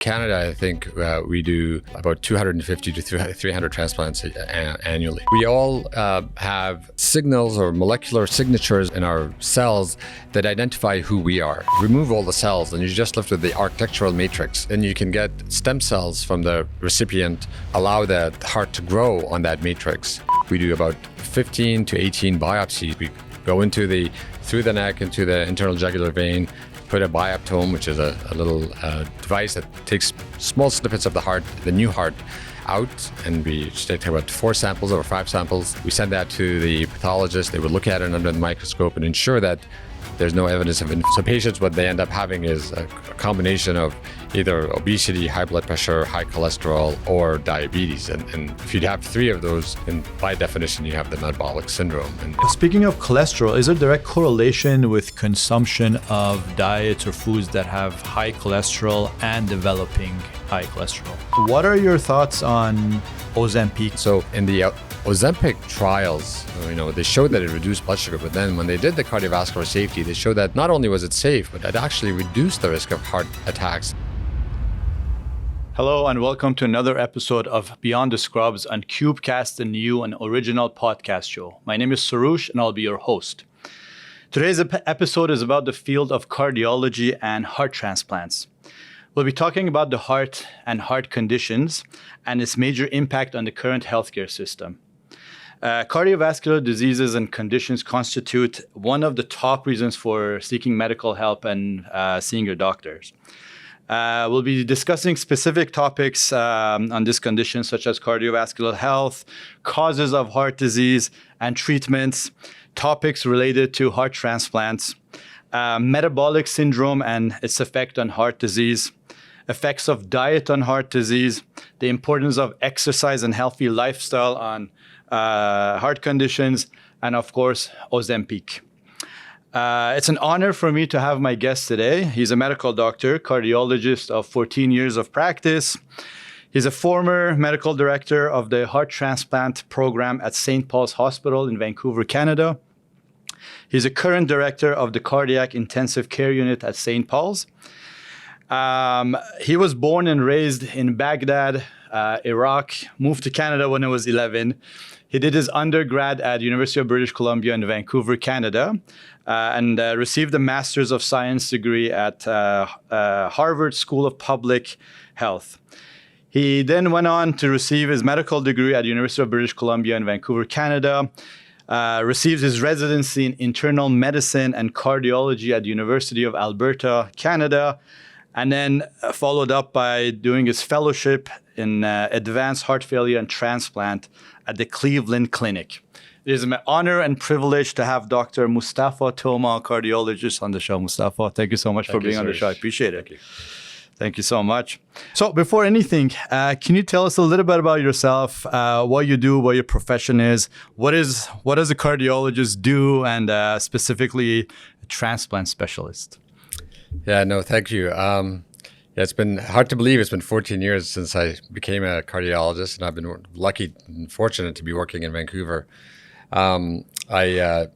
Canada, I think we do about 250 to 300 transplants annually. We all have signals or molecular signatures in our cells that identify who we are. Remove all the cells and you're just left with the architectural matrix. And you can get stem cells from the recipient, allow the heart to grow on that matrix. We do about 15 to 18 biopsies. We go through the neck, into the internal jugular vein, put a bioptome, which is a little device that takes small snippets of the heart, the new heart, out, and we take about 4 samples or 5 samples. We send that to the pathologist. They would look at it under the microscope and ensure that there's no evidence of So patients, what they end up having is a combination of either obesity, high blood pressure, high cholesterol, or diabetes. And if you have 3 of those, then by definition, you have the metabolic syndrome. And speaking of cholesterol, is there a direct correlation with consumption of diets or foods that have high cholesterol and developing high cholesterol? What are your thoughts on Ozempic? So in the Ozempic trials, they showed that it reduced blood sugar, but then when they did the cardiovascular safety, they showed that not only was it safe, but it actually reduced the risk of heart attacks. Hello and welcome to another episode of Beyond the Scrubs on CubeCast, the new and original podcast show. My name is Sarush and I'll be your host. Today's episode is about the field of cardiology and heart transplants. We'll be talking about the heart and heart conditions and its major impact on the current healthcare system. Cardiovascular diseases and conditions constitute one of the top reasons for seeking medical help and seeing your doctors. We'll be discussing specific topics on this condition, such as cardiovascular health, causes of heart disease and treatments, topics related to heart transplants, metabolic syndrome and its effect on heart disease, effects of diet on heart disease, the importance of exercise and healthy lifestyle on heart conditions, and of course, Ozempic. It's an honor for me to have my guest today. He's a medical doctor, cardiologist of 14 years of practice. He's a former medical director of the heart transplant program at St. Paul's Hospital in Vancouver, Canada. He's a current director of the cardiac intensive care unit at St. Paul's. He was born and raised in Baghdad, Iraq, moved to Canada when he was 11. He did his undergrad at University of British Columbia in Vancouver, Canada, and received a Master's of Science degree at Harvard School of Public Health. He then went on to receive his medical degree at University of British Columbia in Vancouver, Canada, received his residency in internal medicine and cardiology at the University of Alberta, Canada, and then followed up by doing his fellowship in advanced heart failure and transplant at the Cleveland Clinic. It is my honor and privilege to have Dr. Mustafa Toma, a cardiologist, on the show. Mustafa, thank you so much for being on the show. I appreciate it. Thank you so much. So before anything, can you tell us a little bit about yourself, what you do, what your profession is, what does a cardiologist do, and specifically a transplant specialist? Yeah, no, thank you. It's been hard to believe it's been 14 years since I became a cardiologist, and I've been lucky and fortunate to be working in Vancouver. I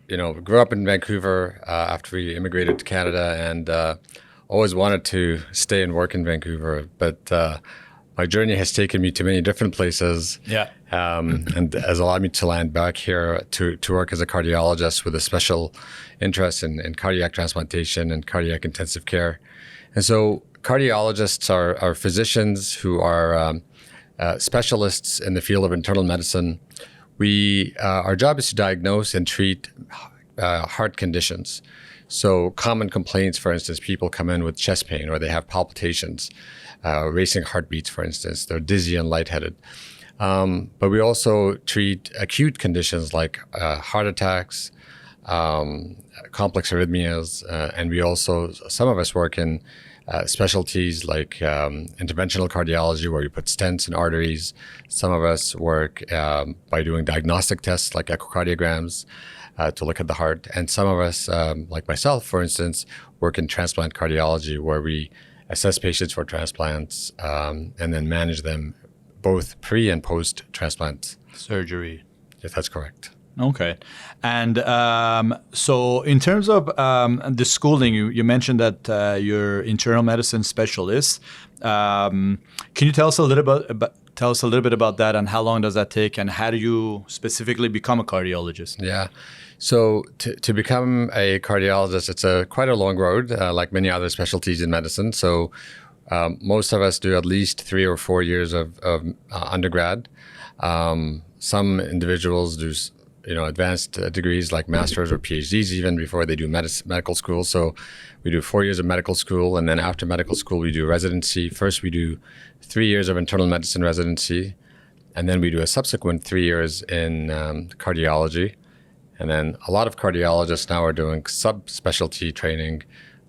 grew up in Vancouver after we immigrated to Canada, and always wanted to stay and work in Vancouver. But my journey has taken me to many different places, and has allowed me to land back here to work as a cardiologist with a special interest in cardiac transplantation and cardiac intensive care. And so cardiologists are physicians who are specialists in the field of internal medicine. Our job is to diagnose and treat heart conditions. So common complaints, for instance, people come in with chest pain or they have palpitations, racing heartbeats, for instance. They're dizzy and lightheaded. But we also treat acute conditions like heart attacks, complex arrhythmias, and we also, some of us work in specialties like interventional cardiology, where we put stents in arteries. Some of us work by doing diagnostic tests like echocardiograms to look at the heart. And some of us, like myself, for instance, work in transplant cardiology, where we assess patients for transplants and then manage them both pre and post transplant surgery. Yes, that's correct. Okay. And so in terms of the schooling, you mentioned that you're internal medicine specialist. Can you tell us a little bit about that, and how long does that take, and how do you specifically become a cardiologist? Yeah. So to become a cardiologist, it's quite a long road, like many other specialties in medicine. So most of us do at least 3 or 4 years of undergrad. Some individuals do, advanced degrees like masters or PhDs even before they do medical school. So we do 4 years of medical school, and then after medical school we do residency. First we do 3 years of internal medicine residency, and then we do a subsequent 3 years in cardiology. And then a lot of cardiologists now are doing subspecialty training.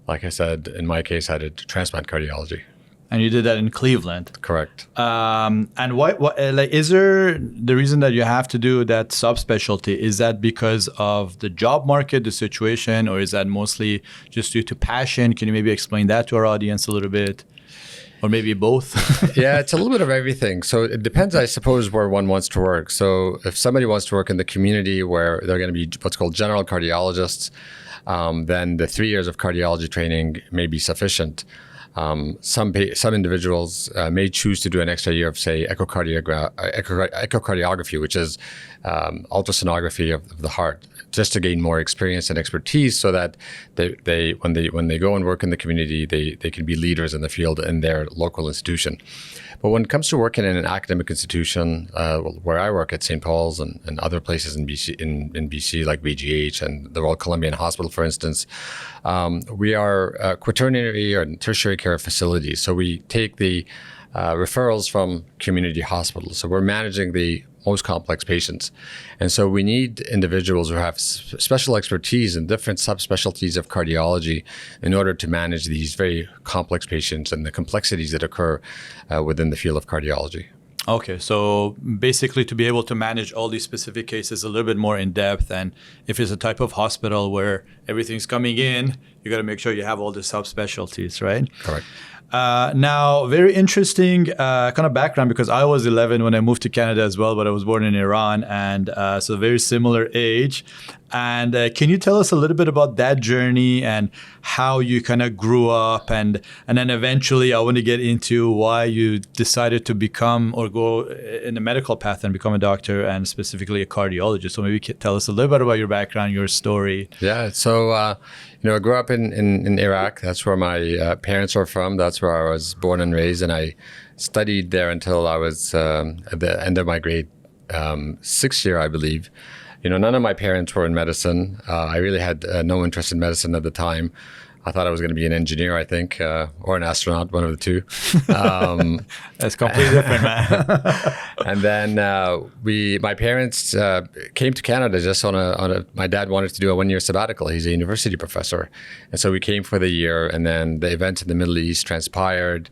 Like I said, in my case, I did transplant cardiology. And you did that in Cleveland. Correct. And what is there the reason that you have to do that subspecialty? Is that because of the job market, the situation, or is that mostly just due to passion? Can you maybe explain that to our audience a little bit? Or maybe both? Yeah, it's a little bit of everything. So it depends, I suppose, where one wants to work. So if somebody wants to work in the community where they're going to be what's called general cardiologists, then the 3 years of cardiology training may be sufficient. Some individuals may choose to do an extra year of, say, echocardiography, which is ultrasonography of the heart, just to gain more experience and expertise, so that they when they go and work in the community, they can be leaders in the field in their local institution. But when it comes to working in an academic institution, where I work at St. Paul's and other places in BC, like VGH and the Royal Columbian Hospital, for instance, we are quaternary and tertiary care facilities. So we take the referrals from community hospitals. So we're managing the most complex patients. And so we need individuals who have special expertise in different subspecialties of cardiology in order to manage these very complex patients and the complexities that occur within the field of cardiology. Okay, so basically to be able to manage all these specific cases a little bit more in depth, and if it's a type of hospital where everything's coming in, you got to make sure you have all the subspecialties, right? Correct. Now, very interesting kind of background, because I was 11 when I moved to Canada as well, but I was born in Iran, and so very similar age. And can you tell us a little bit about that journey and how you kind of grew up, and then eventually I want to get into why you decided to become or go in the medical path and become a doctor, and specifically a cardiologist. So maybe tell us a little bit about your background, your story. Yeah, so I grew up in Iraq. That's where my parents are from. That's where I was born and raised, and I studied there until I was at the end of my grade 6th year, I believe. None of my parents were in medicine. I really had no interest in medicine at the time. I thought I was going to be an engineer, I think, or an astronaut, one of the two. That's completely different, man. And then my parents came to Canada just my dad wanted to do a 1-year sabbatical. He's a university professor. And so we came for the year, and then the events in the Middle East transpired.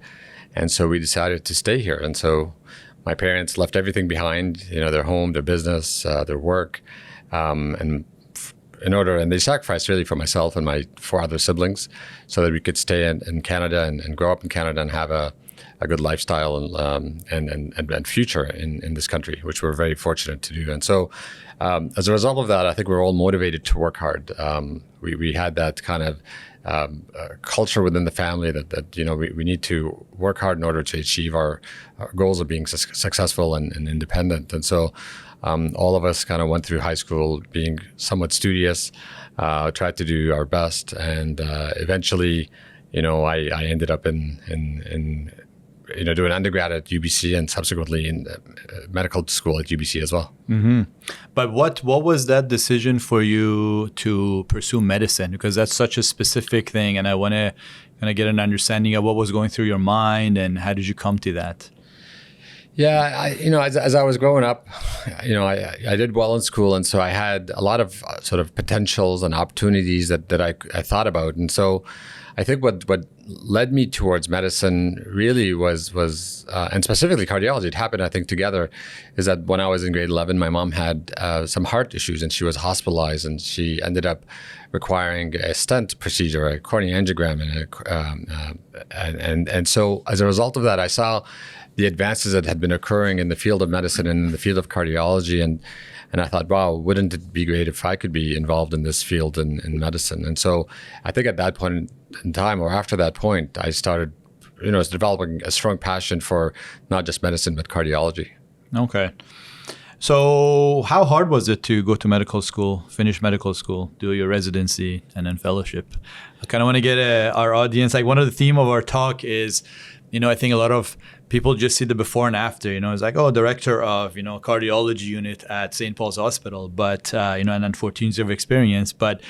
And so we decided to stay here. And so my parents left everything behind, their home, their business, their work, and they sacrificed really for myself and my 4 other siblings so that we could stay in Canada and grow up in Canada and have a good lifestyle and future in this country, which we're very fortunate to do. And so as a result of that, I think we're all motivated to work hard. We had that kind of culture within the family that we need to work hard in order to achieve our goals of being successful and independent. And so all of us kind of went through high school being somewhat studious, tried to do our best, and eventually, I ended up in doing undergrad at UBC and subsequently in medical school at UBC as well. Mm-hmm. But what was that decision for you to pursue medicine? Because that's such a specific thing, and I want to kind of get an understanding of what was going through your mind and how did you come to that? Yeah, as I was growing up, I did well in school, and so I had a lot of sort of potentials and opportunities that I thought about, and so I think what led me towards medicine really was and specifically cardiology. It happened, I think, together. Is that when I was in grade 11, my mom had some heart issues, and she was hospitalized, and she ended up requiring a stent procedure, a coronary angiogram, and so as a result of that, I saw the advances that had been occurring in the field of medicine and in the field of cardiology, and I thought, wow, wouldn't it be great if I could be involved in this field in medicine? And so I think at that point in time, or after that point, I started is developing a strong passion for not just medicine but cardiology. Okay. So how hard was it to go to medical school, finish medical school, do your residency, and then fellowship? I kind of want to get our audience, like one of the theme of our talk is, I think a lot of people just see the before and after, it's like, oh, director of, cardiology unit at St. Paul's Hospital, but, and then 14 years of experience, but,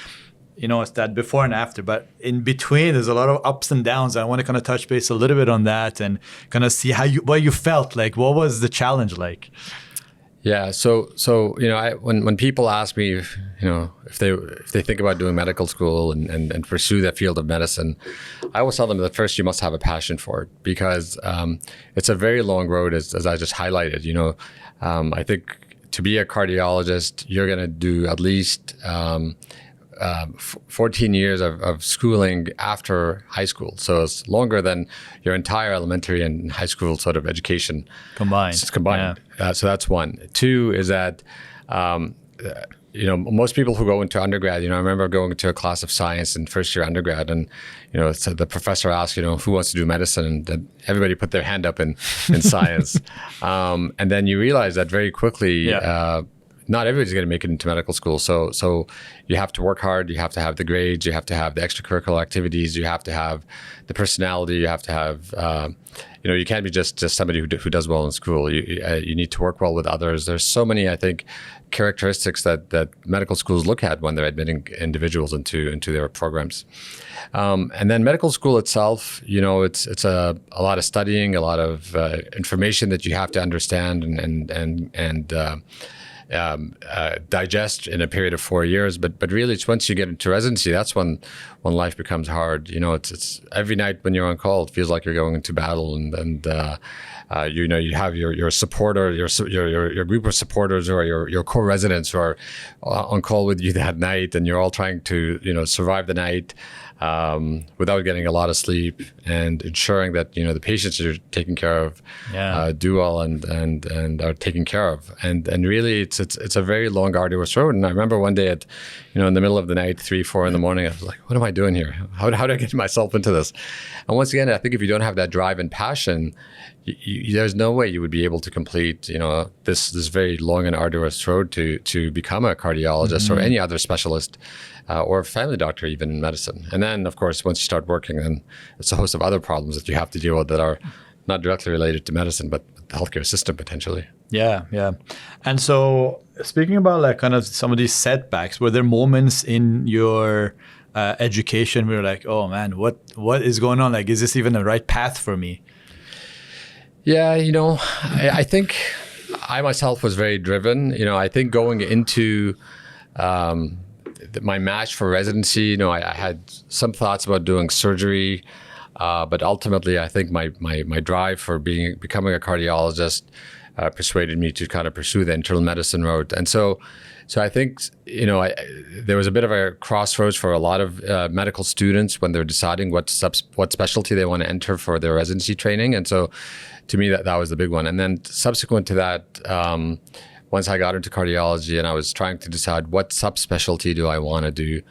it's that before and after. But in between, there's a lot of ups and downs. I want to kind of touch base a little bit on that and kind of see what you felt like. What was the challenge like? Yeah. So when people ask me, if they think about doing medical school and pursue that field of medicine, I always tell them that first you must have a passion for it, because it's a very long road, as I just highlighted. I think to be a cardiologist, you're going to do at least 14 years of schooling after high school. So it's longer than your entire elementary and high school sort of education combined. It's combined. Yeah. So that's one. Two is that, most people who go into undergrad, I remember going to a class of science in first year undergrad, and, so the professor asked, who wants to do medicine? And then everybody put their hand up in science. And then you realize that very quickly, not everybody's going to make it into medical school. So you have to work hard. You have to have the grades. You have to have the extracurricular activities. You have to have the personality. You have to have, you can't be just somebody who does well in school. You need to work well with others. There's so many, I think, characteristics that medical schools look at when they're admitting individuals into their programs. And then medical school itself, it's a lot of studying, a lot of information that you have to understand and digest in a period of 4 years, but really it's once you get into residency, that's when life becomes hard. It's every night when you're on call, it feels like you're going into battle, and you have your supporter, your group of supporters, or your co-residents who are on call with you that night, and you're all trying to survive the night without getting a lot of sleep, and ensuring that the patients you're taking care of do well and are taken care of. And really it's a very long, arduous road. And I remember one day at in the middle of the night, 3-4 in the morning, I was like, what am I doing here? How do I get myself into this? And once again, I think if you don't have that drive and passion, there's no way you would be able to complete this very long and arduous road to become a cardiologist or any other specialist or a family doctor, even in medicine. And then, of course, once you start working, then it's a host of other problems that you have to deal with that are not directly related to medicine, but the healthcare system potentially. Yeah. And so speaking about like kind of some of these setbacks, were there moments in your education where you're like, oh man, what is going on? Like, is this even the right path for me? Yeah, I think I myself was very driven. I think going into my match for residency, I had some thoughts about doing surgery, but ultimately I think my drive for becoming a cardiologist persuaded me to kind of pursue the internal medicine road. And so I think, there was a bit of a crossroads for a lot of medical students when they're deciding what specialty they want to enter for their residency training. And so to me, that was the big one. And then subsequent to that, once I got into cardiology and I was trying to decide what subspecialty do I want to do,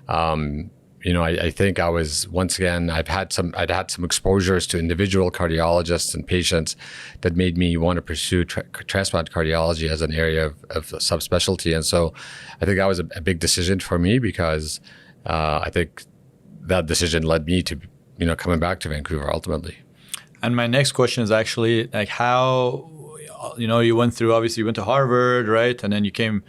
I think I was, once again, I'd had some exposures to individual cardiologists and patients that made me want to pursue transplant cardiology as an area of subspecialty. And so I think that was a big decision for me, because I think that decision led me to, coming back to Vancouver ultimately. And my next question is actually like how, you went through, obviously you went to Harvard, right? And then you came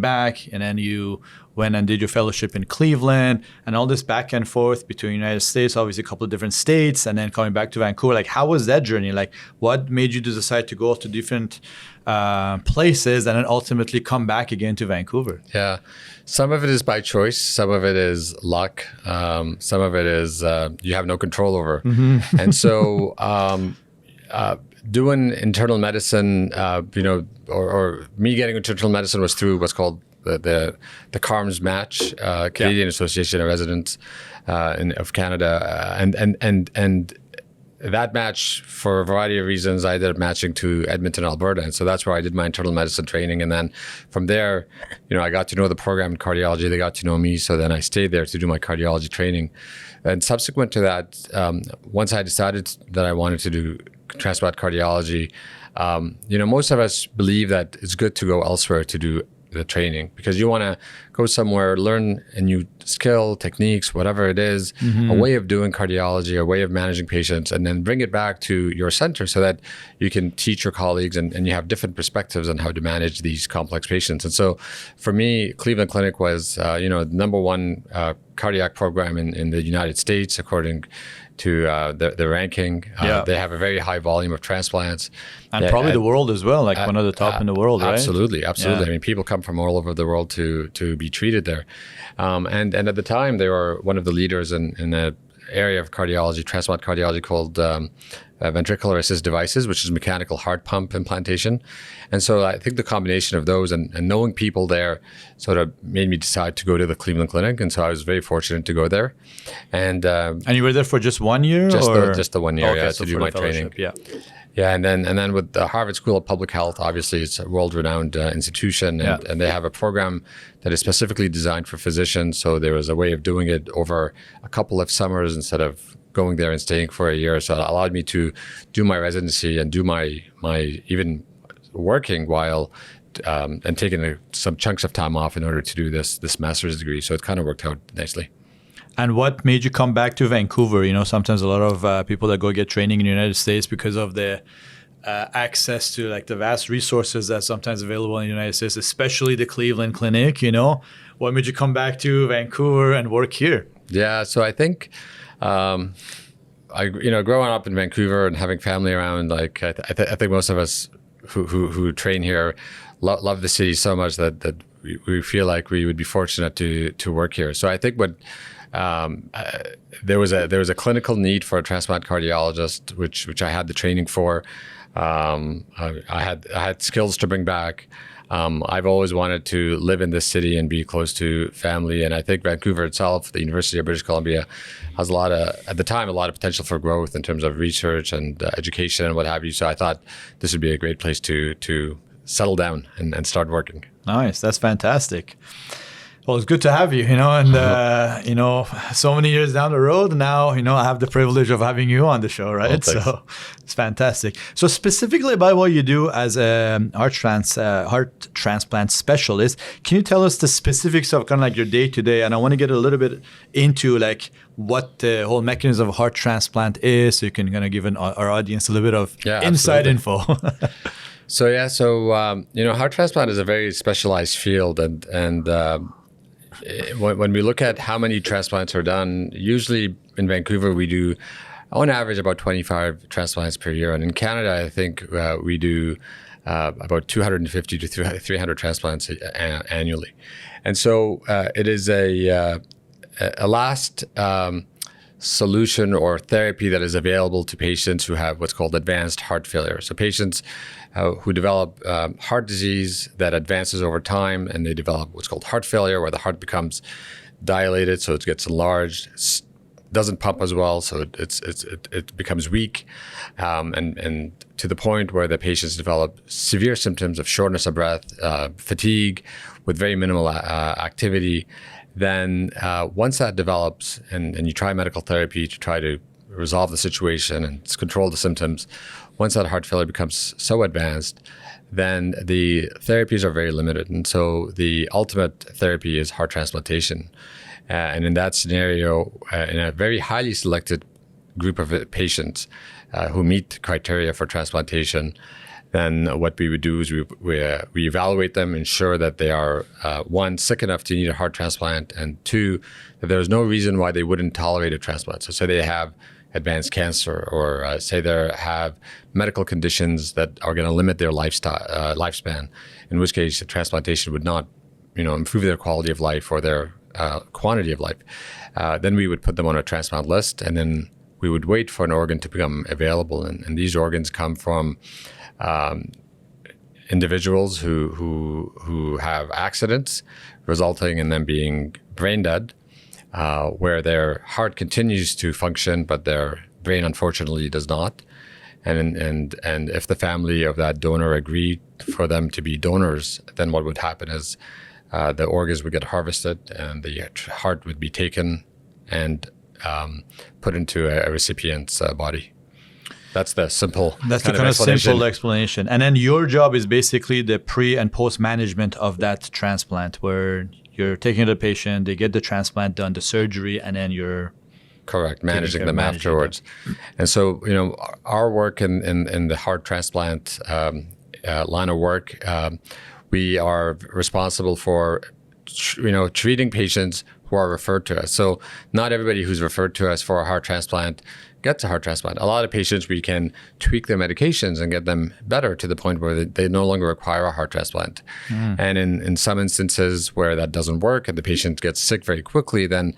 back, and then you went and did your fellowship in Cleveland, and all this back and forth between the United States, obviously a couple of different states, and then coming back to Vancouver. Like, how was that journey? Like, what made you decide to go to different places and then ultimately come back again to Vancouver? Yeah. Some of it is by choice. Some of it is luck. Some of it is you have no control over. Mm-hmm. And so doing internal medicine, or me getting into internal medicine was through what's called the CARMS match, Canadian Association of Residents of Canada, and that match, for a variety of reasons, I ended up matching to Edmonton, Alberta. And so that's where I did my internal medicine training. And then from there, I got to know the program in cardiology. They got to know me. So then I stayed there to do my cardiology training. And subsequent to that, once I decided that I wanted to do transplant cardiology, most of us believe that it's good to go elsewhere to do the training, because you want to go somewhere, learn a new skill, techniques, whatever it is, a way of doing cardiology, a way of managing patients, and then bring it back to your center so that you can teach your colleagues and you have different perspectives on how to manage these complex patients. And so for me, Cleveland Clinic was, the number one cardiac program in the United States, according to the ranking. They have a very high volume of transplants. And probably the world as well, like one of the top in the world, right? Absolutely. Yeah. I mean, people come from all over the world to be treated there. And at the time, they were one of the leaders in an area of cardiology, transplant cardiology, called ventricular assist devices, which is mechanical heart pump implantation. And so I think the combination of those and knowing people there sort of made me decide to go to the Cleveland Clinic. And so I was very fortunate to go there. And you were there for just 1 year? Just the 1 year, okay, to do my training. Yeah. Yeah, and then with the Harvard School of Public Health, obviously it's a world-renowned institution, and they have a program that is specifically designed for physicians. So there was a way of doing it over a couple of summers instead of going there and staying for a year. So it allowed me to do my residency and do my even working while and taking some chunks of time off in order to do this master's degree. So it kind of worked out nicely. And what made you come back to Vancouver? Sometimes a lot of people that go get training in the United States, because of the access to like the vast resources that's sometimes available in the United States, especially the Cleveland Clinic, what made you come back to Vancouver and work here? Yeah, so I think, growing up in Vancouver and having family around, like I think most of us who train here love the city so much that we feel like we would be fortunate to work here. So I think there was a clinical need for a transplant cardiologist, which I had the training for. I had skills to bring back. I've always wanted to live in this city and be close to family, and I think Vancouver itself, the University of British Columbia, has a lot of potential for growth in terms of research and education and what have you. So I thought this would be a great place to settle down and start working. Nice, that's fantastic. Well, it's good to have you, and, so many years down the road now, I have the privilege of having you on the show, right? Well, so it's fantastic. So specifically about what you do as a heart transplant specialist, can you tell us the specifics of kind of like your day to day? And I want to get a little bit into like what the whole mechanism of heart transplant is, so you can kind of give our audience a little bit of inside info. Heart transplant is a very specialized field, and when we look at how many transplants are done, usually in Vancouver we do, on average, about 25 transplants per year, and in Canada, I think we do about 250 to 300 transplants annually, and so it is a last solution or therapy that is available to patients who have what's called advanced heart failure. So patients who develop heart disease that advances over time, and they develop what's called heart failure, where the heart becomes dilated, so it gets enlarged, doesn't pump as well, so it becomes weak, and to the point where the patients develop severe symptoms of shortness of breath, fatigue, with very minimal activity. Then once that develops and you try medical therapy to try to resolve the situation and control the symptoms, once that heart failure becomes so advanced, then the therapies are very limited. And so the ultimate therapy is heart transplantation. And in that scenario, in a very highly selected group of patients who meet criteria for transplantation, then what we would do is we evaluate them, ensure that they are, one, sick enough to need a heart transplant, and two, that there's no reason why they wouldn't tolerate a transplant. So say they have advanced cancer, or say they have medical conditions that are going to limit their lifespan, in which case a transplantation would not improve their quality of life or their quantity of life. Then we would put them on a transplant list, and then we would wait for an organ to become available. And these organs come from individuals who have accidents resulting in them being brain dead, where their heart continues to function, but their brain unfortunately does not. And if the family of that donor agreed for them to be donors, then what would happen is the organs would get harvested and the heart would be taken and put into a recipient's body. That's the simple. That's the kind of simple explanation. And then your job is basically the pre and post management of that transplant, where you're taking the patient, they get the transplant done, the surgery, and then you're correct, managing them afterwards. And so, our work in the heart transplant line of work, we are responsible for, treating patients who are referred to us. So not everybody who's referred to us for a heart transplant gets a heart transplant. A lot of patients, we can tweak their medications and get them better to the point where they no longer require a heart transplant. And in some instances where that doesn't work and the patient gets sick very quickly, then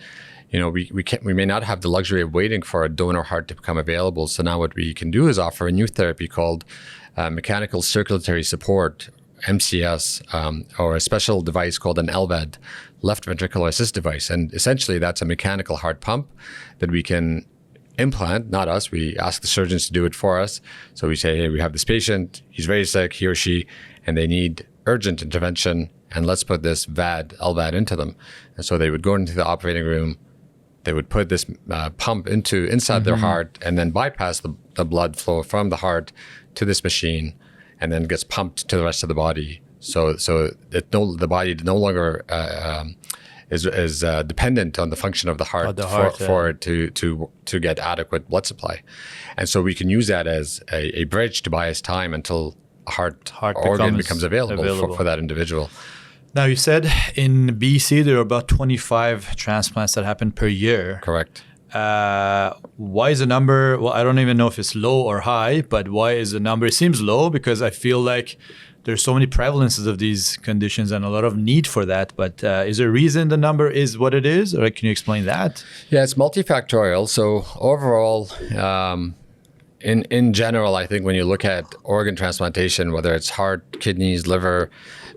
we may not have the luxury of waiting for a donor heart to become available. So now what we can do is offer a new therapy called mechanical circulatory support, MCS, or a special device called an LVAD, left ventricular assist device. And essentially that's a mechanical heart pump that we can implant, not us. We ask the surgeons to do it for us. So we say, hey, we have this patient, he's very sick, he or she, and they need urgent intervention, and let's put this LVAD into them. And so they would go into the operating room, they would put this pump inside their heart and then bypass the blood flow from the heart to this machine, and then gets pumped to the rest of the body. So the body no longer is dependent on the function of the heart, for it to get adequate blood supply. And so we can use that as a bridge to buy us time until a heart organ becomes available for that individual. Now, you said in BC there are about 25 transplants that happen per year. Correct. Why is the number, well, I don't even know if it's low or high, but why is the number, it seems low because I feel like there's so many prevalences of these conditions and a lot of need for that. But is there a reason the number is what it is? Or can you explain that? Yeah, it's multifactorial. So overall, in general, I think when you look at organ transplantation, whether it's heart, kidneys, liver,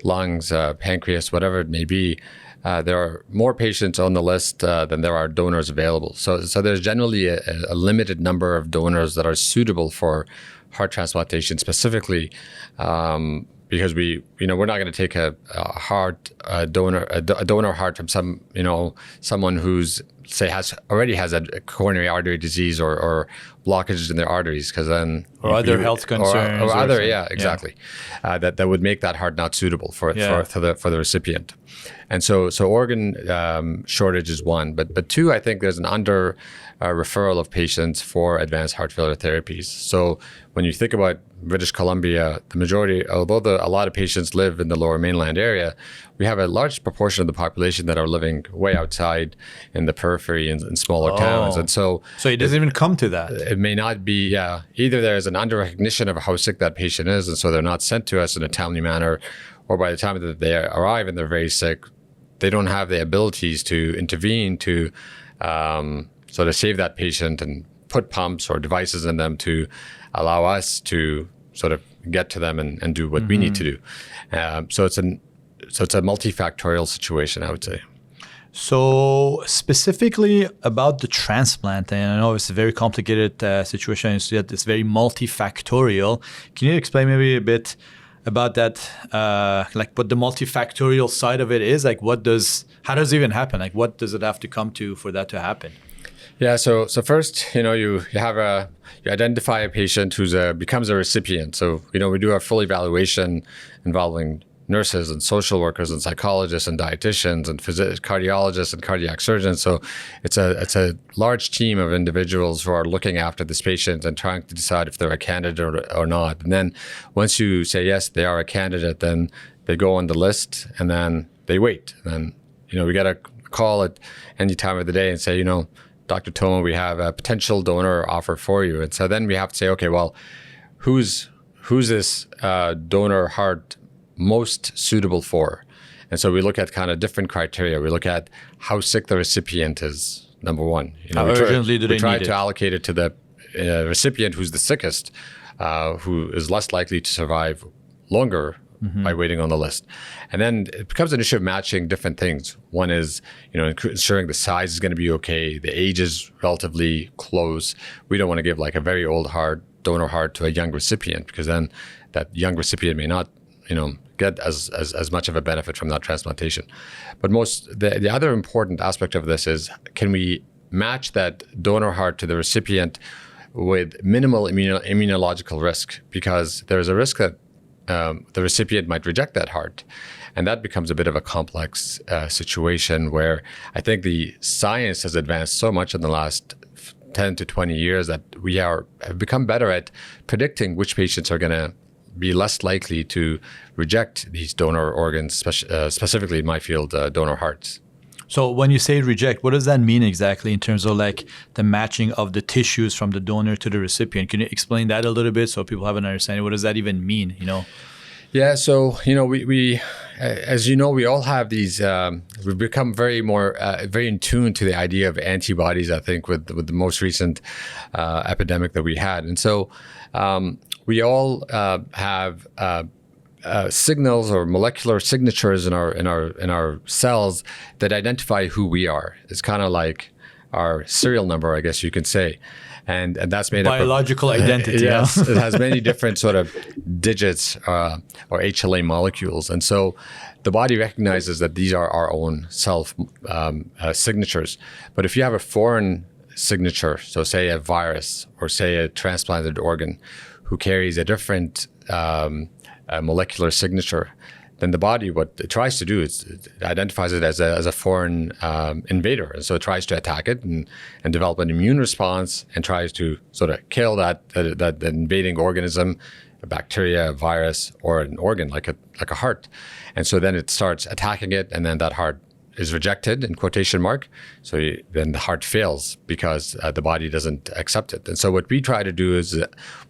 lungs, pancreas, whatever it may be, there are more patients on the list than there are donors available. So there's generally a limited number of donors that are suitable for heart transplantation specifically, because we're not going to take a donor heart from someone who's already has a coronary artery disease or blockages in their arteries, because then other health concerns exactly. That would make that heart not suitable for the recipient. And so organ shortage is one, but two, I think there's an under referral of patients for advanced heart failure therapies. So when you think about British Columbia, the majority, although a lot of patients live in the Lower Mainland area, we have a large proportion of the population that are living way outside in the periphery in smaller towns. And so it doesn't even come to that. It may not be, either there's an under recognition of how sick that patient is, and so they're not sent to us in a timely manner, or by the time that they arrive and they're very sick, they don't have the abilities to intervene to sort of save that patient and put pumps or devices in them to allow us to sort of get to them and do what we need to do. So it's a multifactorial situation, I would say. So specifically about the transplant, and I know it's a very complicated situation, so it's very multifactorial. Can you explain maybe a bit about that, like what the multifactorial side of it is? Like how does it even happen? Like what does it have to come to for that to happen? Yeah, so first, you identify a patient who's becomes a recipient. So, we do a full evaluation involving nurses and social workers and psychologists and dietitians and cardiologists and cardiac surgeons. So it's a large team of individuals who are looking after this patient and trying to decide if they're a candidate or not. And then once you say, yes, they are a candidate, then they go on the list and then they wait. And then, we get a call at any time of the day and say, Dr. Toma, we have a potential donor offer for you. And so then we have to say, okay, well, who's this donor heart most suitable for? And so we look at kind of different criteria. We look at how sick the recipient is, number one. How urgently do they need it? We try to allocate it to the recipient who's the sickest, who is less likely to survive longer by waiting on the list. And then it becomes an issue of matching different things. One is, ensuring the size is going to be okay, the age is relatively close. We don't want to give like a very old heart, donor heart, to a young recipient, because then that young recipient may not, get as much of a benefit from that transplantation. But the other important aspect of this is, can we match that donor heart to the recipient with minimal immunological risk? Because there's a risk that the recipient might reject that heart. And that becomes a bit of a complex situation, where I think the science has advanced so much in the last 10 to 20 years that we have become better at predicting which patients are going to be less likely to reject these donor organs, specifically in my field, donor hearts. So when you say reject, what does that mean exactly in terms of like the matching of the tissues from the donor to the recipient? Can you explain that a little bit so people have an understanding? What does that even mean, Yeah, so, we as we all have these, we've become very in tune to the idea of antibodies, I think, with the most recent epidemic that we had. And so we all have signals or molecular signatures in our cells that identify who we are. It's kind of like our serial number, I guess you can say. And that's made biological up of, identity. Yes, it has many different sort of digits or HLA molecules. And so the body recognizes that these are our own self signatures. But if you have a foreign signature, so say a virus or say a transplanted organ who carries a different molecular signature, then the body, what it tries to do is it identifies it as a foreign invader. And so it tries to attack it and develop an immune response and tries to sort of kill that invading organism, a bacteria, a virus, or an organ like a heart. And so then it starts attacking it, and then that heart is rejected, in quotation mark. So then the heart fails because the body doesn't accept it. And so what we try to do is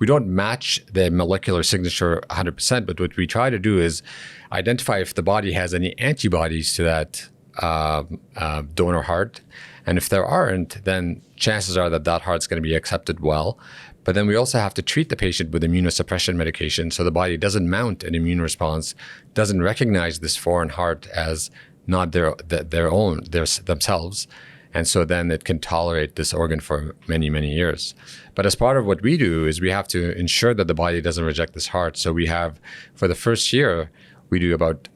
we don't match the molecular signature 100%, but what we try to do is identify if the body has any antibodies to that donor heart. And if there aren't, then chances are that heart's going to be accepted well. But then we also have to treat the patient with immunosuppression medication so the body doesn't mount an immune response, doesn't recognize this foreign heart as not their own, themselves. And so then it can tolerate this organ for many, many years. But as part of what we do is we have to ensure that the body doesn't reject this heart. So we have, for the first year, we do about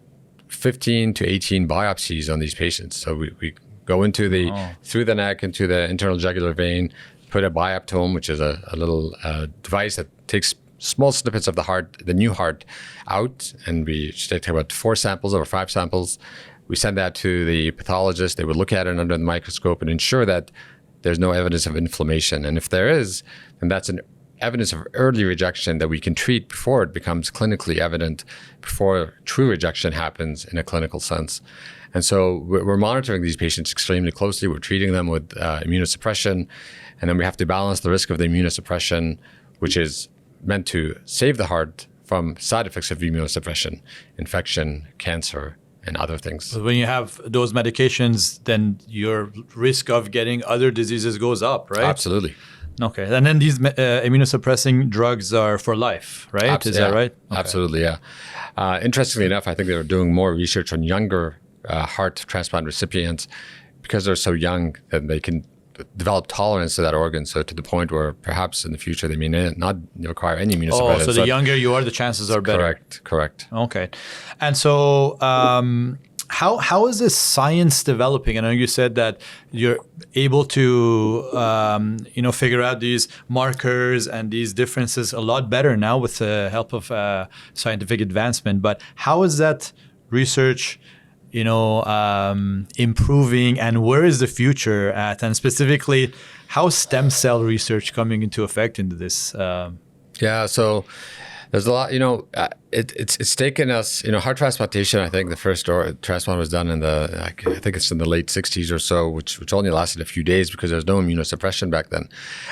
15 to 18 biopsies on these patients. So we go into through the neck, into the internal jugular vein, put a bioptome, which is a little device that takes small snippets of the heart, the new heart, out. And we take about 4 samples or 5 samples. We send that to the pathologist. They would look at it under the microscope and ensure that there's no evidence of inflammation. And if there is, then that's an evidence of early rejection that we can treat before it becomes clinically evident, before true rejection happens in a clinical sense. And so we're monitoring these patients extremely closely. We're treating them with immunosuppression. And then we have to balance the risk of the immunosuppression, which is meant to save the heart from side effects of immunosuppression, infection, cancer, and other things. When you have those medications, then your risk of getting other diseases goes up, right? Absolutely. Okay. And then these immunosuppressing drugs are for life, right? Is that right? Okay. Absolutely, yeah. Interestingly enough, I think they're doing more research on younger heart transplant recipients because they're so young that they can develop tolerance to that organ. So to the point where perhaps in the future they may not require any immunosuppression. Oh, so the younger you are, the chances are better. Correct. Okay. And so how is this science developing? I know you said that you're able to figure out these markers and these differences a lot better now with the help of scientific advancement. But how is that research improving, and where is the future at? And specifically, how is stem cell research coming into effect into this? Yeah, so there's a lot, it's taken us, heart transplantation, I think the first transplant was done I think it's in the late 60s or so, which only lasted a few days because there was no immunosuppression back then.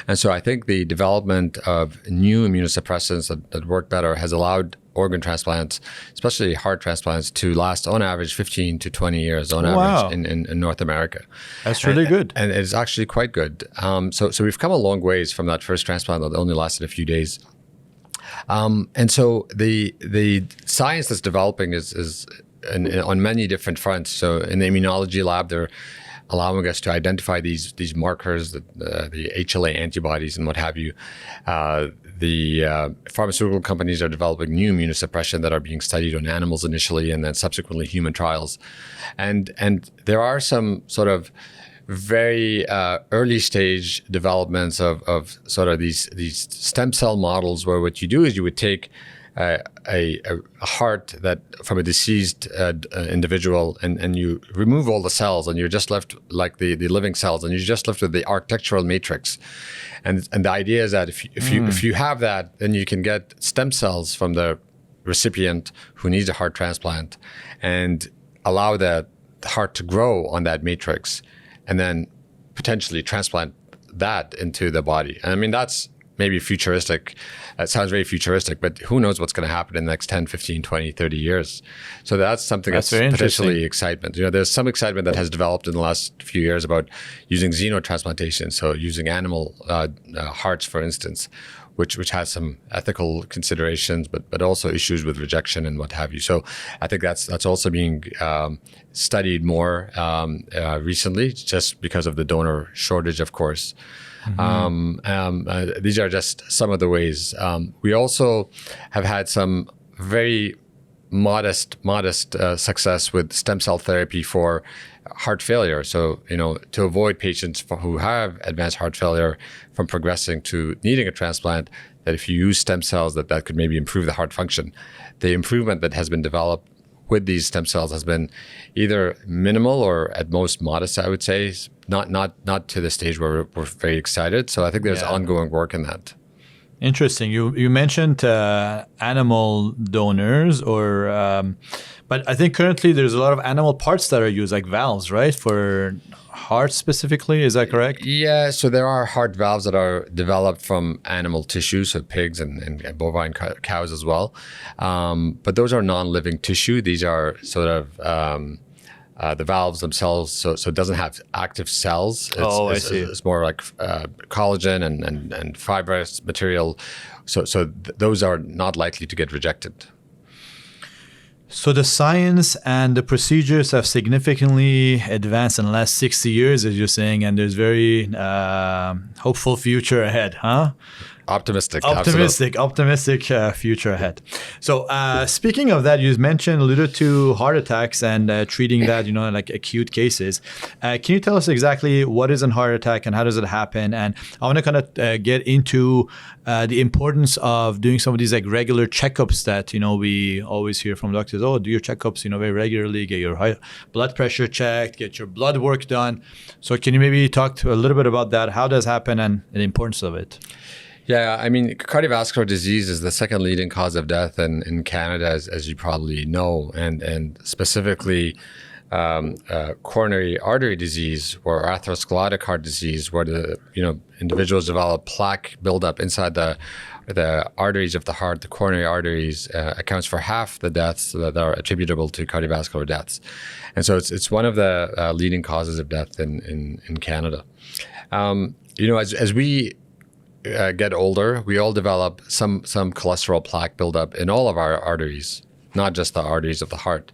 And so I think the development of new immunosuppressants that work better has allowed organ transplants, especially heart transplants, to last on average 15 to 20 years on average in North America. That's really good. And it's actually quite good. So we've come a long ways from that first transplant that only lasted a few days. And so the science that's developing is on many different fronts. So in the immunology lab, they're allowing us to identify these markers, the HLA antibodies and what have you. The pharmaceutical companies are developing new immunosuppression that are being studied on animals initially and then subsequently human trials. And there are some sort of very early stage developments of sort of these stem cell models where what you do is you would take a heart that from a deceased individual and you remove all the cells and you're just left like the living cells and you're just left with the architectural matrix. And the idea is that if you have that, then you can get stem cells from the recipient who needs a heart transplant and allow the heart to grow on that matrix and then potentially transplant that into the body. And I mean, that's maybe futuristic. That sounds very futuristic, but who knows what's going to happen in the next 10, 15, 20, 30 years. So that's something that's potentially excitement. There's some excitement that has developed in the last few years about using xenotransplantation, so using animal hearts, for instance, which has some ethical considerations, but also issues with rejection and what have you. So I think that's also being studied more recently, just because of the donor shortage, of course. These are just some of the ways. We also have had some very modest success with stem cell therapy for heart failure. So, to avoid patients who have advanced heart failure from progressing to needing a transplant, that if you use stem cells, that could maybe improve the heart function. The improvement that has been developed with these stem cells has been either minimal or at most modest, I would say, not to the stage where we're very excited. So I think there's ongoing work in that. Interesting. You mentioned animal donors, but I think currently there's a lot of animal parts that are used, like valves, right, for heart specifically. Is that correct? Yeah. So there are heart valves that are developed from animal tissue, so pigs and bovine cows as well. But those are non-living tissue. These are sort of the valves themselves, so it doesn't have active cells. I see. It's more like collagen and fibrous material. So those are not likely to get rejected. So the science and the procedures have significantly advanced in the last 60 years, as you're saying, and there's very hopeful future ahead, huh? Optimistic future ahead. So speaking of that, you alluded to heart attacks and treating that, like acute cases. Can you tell us exactly what is a heart attack and how does it happen? And I want to kind of get into the importance of doing some of these like regular checkups that, we always hear from doctors. Oh, do your checkups, very regularly, get your high blood pressure checked, get your blood work done. So can you maybe talk a little bit about that? How does it happen and the importance of it? Yeah, I mean, cardiovascular disease is the second leading cause of death in Canada, as you probably know, and specifically coronary artery disease or atherosclerotic heart disease, where the individuals develop plaque buildup inside the arteries of the heart. The coronary arteries accounts for half the deaths that are attributable to cardiovascular deaths, and so it's one of the leading causes of death in Canada. As we get older, we all develop some cholesterol plaque buildup in all of our arteries, not just the arteries of the heart.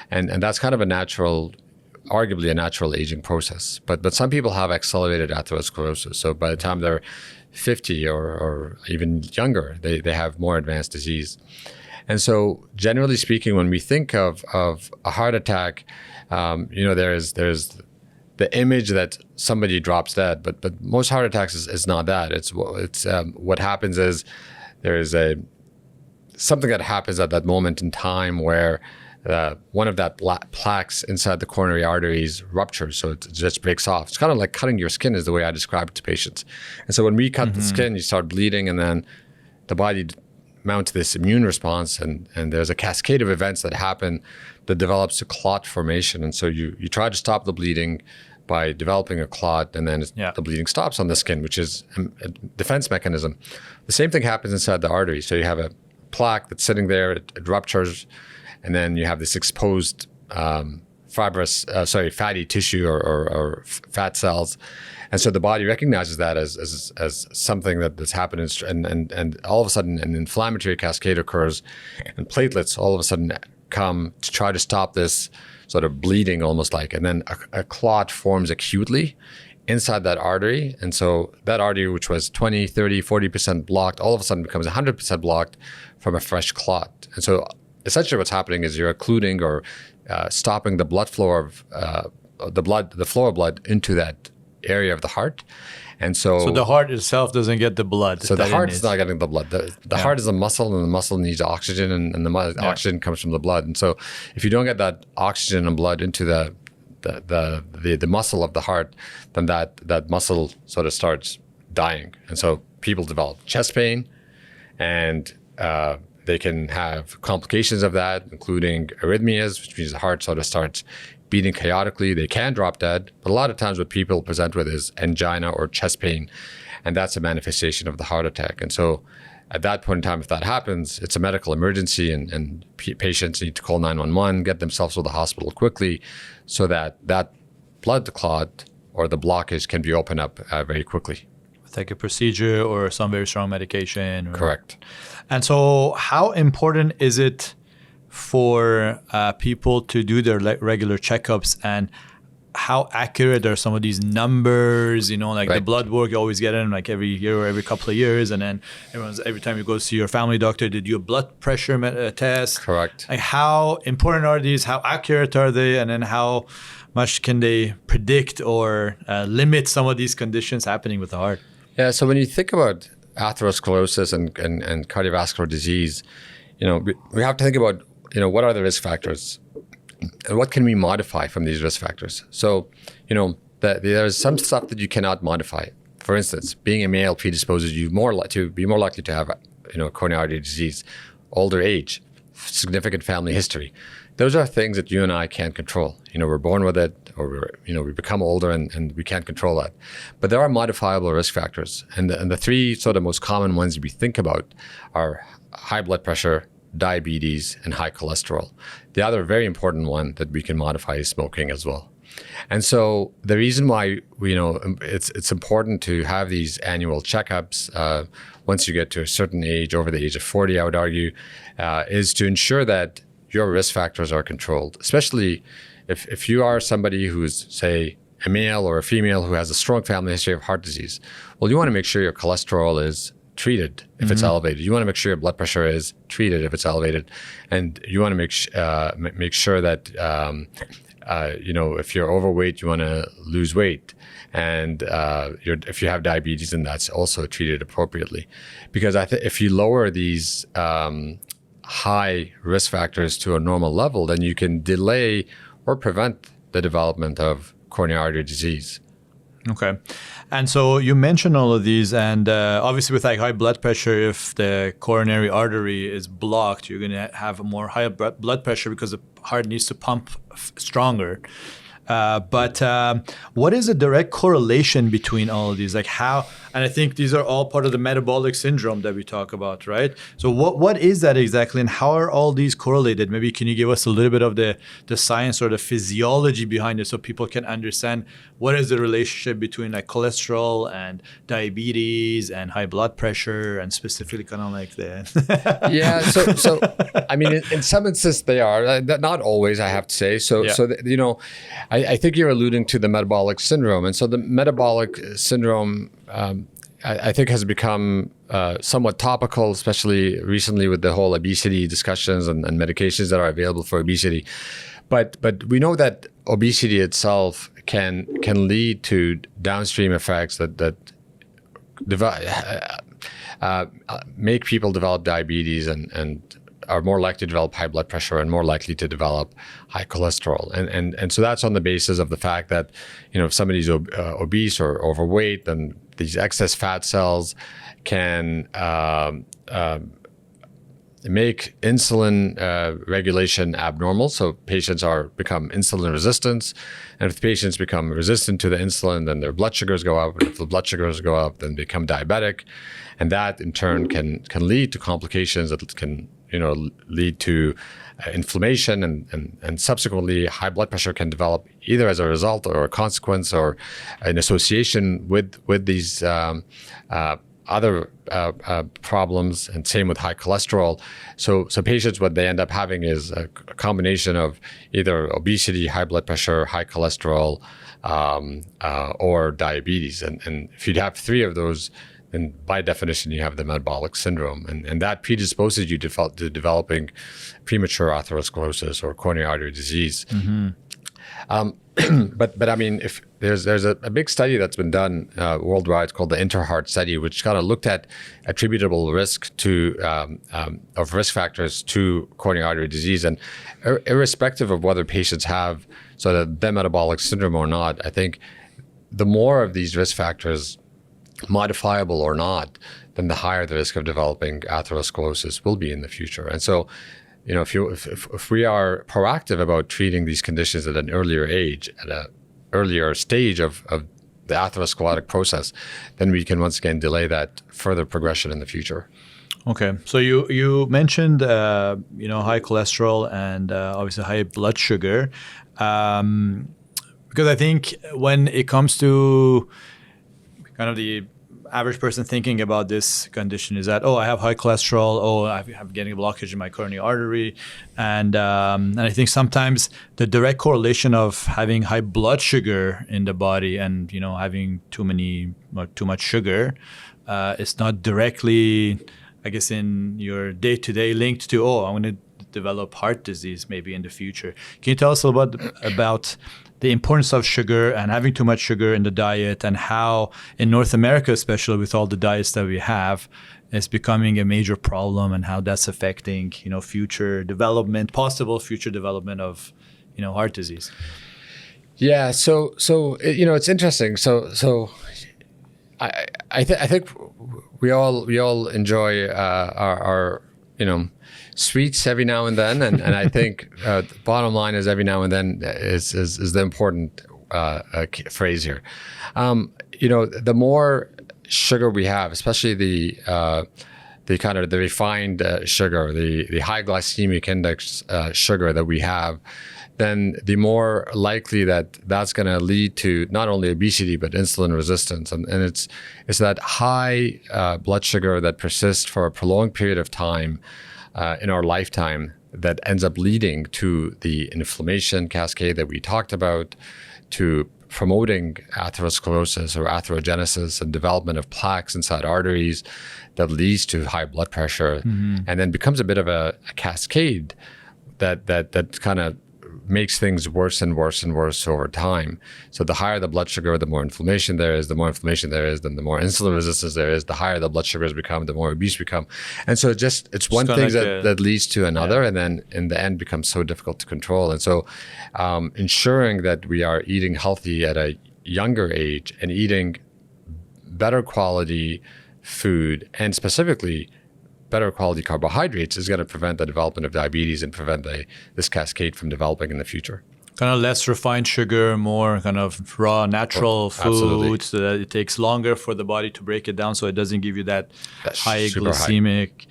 And that's kind of arguably a natural aging process. But some people have accelerated atherosclerosis. So by the time they're 50 or even younger, they have more advanced disease. And so generally speaking, when we think of a heart attack, there's the image that somebody drops dead, but most heart attacks is not that. It's what happens is there is something that happens at that moment in time where one of that plaques inside the coronary arteries ruptures, so it just breaks off. It's kind of like cutting your skin is the way I describe it to patients. And so when we cut the skin, you start bleeding, and then the body mounts this immune response, and there's a cascade of events that happen that develops a clot formation. And so you try to stop the bleeding by developing a clot, and then the bleeding stops on the skin, which is a defense mechanism. The same thing happens inside the artery. So you have a plaque that's sitting there, it ruptures, and then you have this exposed fatty tissue or fat cells. And so the body recognizes that as something that's happened, and all of a sudden an inflammatory cascade occurs, and platelets all of a sudden come to try to stop this sort of bleeding, almost like, and then a clot forms acutely inside that artery. And so that artery, which was 20, 30, 40% blocked, all of a sudden becomes 100% blocked from a fresh clot. And so essentially what's happening is you're occluding or stopping the blood flow of the flow of blood into that area of the heart. And so the heart itself doesn't get the blood. So the heart is not getting the blood. The heart is a muscle, and the muscle needs oxygen, and the oxygen comes from the blood. And so if you don't get that oxygen and blood into the muscle of the heart, then that muscle sort of starts dying. And so people develop chest pain, and they can have complications of that, including arrhythmias, which means the heart sort of starts beating chaotically. They can drop dead, but a lot of times what people present with is angina or chest pain, and that's a manifestation of the heart attack. And so at that point in time, if that happens, it's a medical emergency, and patients need to call 911, get themselves to the hospital quickly, so that blood clot or the blockage can be opened up very quickly. Like a procedure or some very strong medication. Correct. And so how important is it for people to do their regular checkups, and how accurate are some of these numbers? Like the blood work, you always get in like every year or every couple of years, and then every time you go see your family doctor, they do a blood pressure test. Correct. Like how important are these? How accurate are they? And then how much can they predict or limit some of these conditions happening with the heart? Yeah, so when you think about atherosclerosis and cardiovascular disease, we have to think about, what are the risk factors and what can we modify from these risk factors? So, there's some stuff that you cannot modify. For instance, being a male predisposes you to be more likely to have, coronary artery disease, older age, significant family history. Those are things that you and I can't control. We're born with it, or we become older and we can't control that. But there are modifiable risk factors. And the three sort of most common ones we think about are high blood pressure, diabetes, and high cholesterol. The other very important one that we can modify is smoking as well. And so the reason why it's important to have these annual checkups once you get to a certain age, over the age of 40, I would argue, is to ensure that your risk factors are controlled, especially if you are somebody who's, say, a male or a female who has a strong family history of heart disease. Well, you want to make sure your cholesterol is treated if it's elevated. You want to make sure your blood pressure is treated if it's elevated, and you want to make sure that if you're overweight, you want to lose weight, and if you have diabetes, then that's also treated appropriately. Because if you lower these high risk factors to a normal level, then you can delay or prevent the development of coronary artery disease. Okay. And so you mentioned all of these, and obviously with like high blood pressure, if the coronary artery is blocked, you're going to have a more high blood pressure because the heart needs to pump stronger. But what is the direct correlation between all of these? Like how, and I think these are all part of the metabolic syndrome that we talk about, right? So what is that exactly, and how are all these correlated? Maybe can you give us a little bit of the science or the physiology behind it so people can understand what is the relationship between like cholesterol and diabetes and high blood pressure, and specifically kind of like the... Yeah, so I mean, in some instances they are, not always, I have to say. I think you're alluding to the metabolic syndrome. And so the metabolic syndrome, I think, has become somewhat topical, especially recently with the whole obesity discussions and medications that are available for obesity. But we know that obesity itself can lead to downstream effects that make people develop diabetes and are more likely to develop high blood pressure and more likely to develop high cholesterol. And so that's on the basis of the fact that, if somebody's obese or overweight, then these excess fat cells can, make insulin regulation abnormal. So patients become insulin resistant. And if patients become resistant to the insulin, then their blood sugars go up. And if the blood sugars go up, then they become diabetic. And that in turn can lead to complications that can lead to inflammation, and subsequently high blood pressure can develop either as a result or a consequence or in association with these other problems, and same with high cholesterol. So patients, what they end up having is a combination of either obesity, high blood pressure, high cholesterol, or diabetes. And if you'd have three of those, then by definition, you have the metabolic syndrome. And that predisposes you to developing premature atherosclerosis or coronary artery disease. But I mean, if there's a big study that's been done worldwide called the InterHeart study, which kind of looked at attributable risk of risk factors to coronary artery disease, and irrespective of whether patients have sort of the metabolic syndrome or not, I think the more of these risk factors, modifiable or not, then the higher the risk of developing atherosclerosis will be in the future. And so, if we are proactive about treating these conditions at an earlier age, at an earlier stage of the atherosclerotic process, then we can once again delay that further progression in the future. Okay, so you mentioned high cholesterol and obviously high blood sugar, because I think when it comes to kind of the average person thinking about this condition is that, I have high cholesterol, I'm getting a blockage in my coronary artery. And I think sometimes the direct correlation of having high blood sugar in the body and, having too much sugar is not directly, I guess, in your day-to-day linked to, I'm going to develop heart disease maybe in the future. Can you tell us a little bit about the importance of sugar and having too much sugar in the diet, and how in North America, especially with all the diets that we have, it's becoming a major problem, and how that's affecting, possible future development of, heart disease? Yeah. So it's interesting. So I think we all enjoy our sweets every now and then, and I think the bottom line is every now and then is the important phrase here. The more sugar we have, especially the kind of the refined sugar, the high glycemic index sugar that we have, then the more likely that's going to lead to not only obesity but insulin resistance, and it's that high blood sugar that persists for a prolonged period of time in our lifetime that ends up leading to the inflammation cascade that we talked about, to promoting atherosclerosis or atherogenesis and development of plaques inside arteries that leads to high blood pressure, and then becomes a bit of a cascade that kind of makes things worse and worse and worse over time. So the higher the blood sugar, the more inflammation there is. The more inflammation there is, then the more insulin resistance there is. The higher the blood sugars become, the more obese we become. And so it's one thing that leads to another, and then in the end becomes so difficult to control. And so ensuring that we are eating healthy at a younger age and eating better quality food, and specifically better quality carbohydrates, is going to prevent the development of diabetes and prevent this cascade from developing in the future. Kind of less refined sugar, more kind of raw, natural food, so that it takes longer for the body to break it down, so it doesn't give you that high glycemic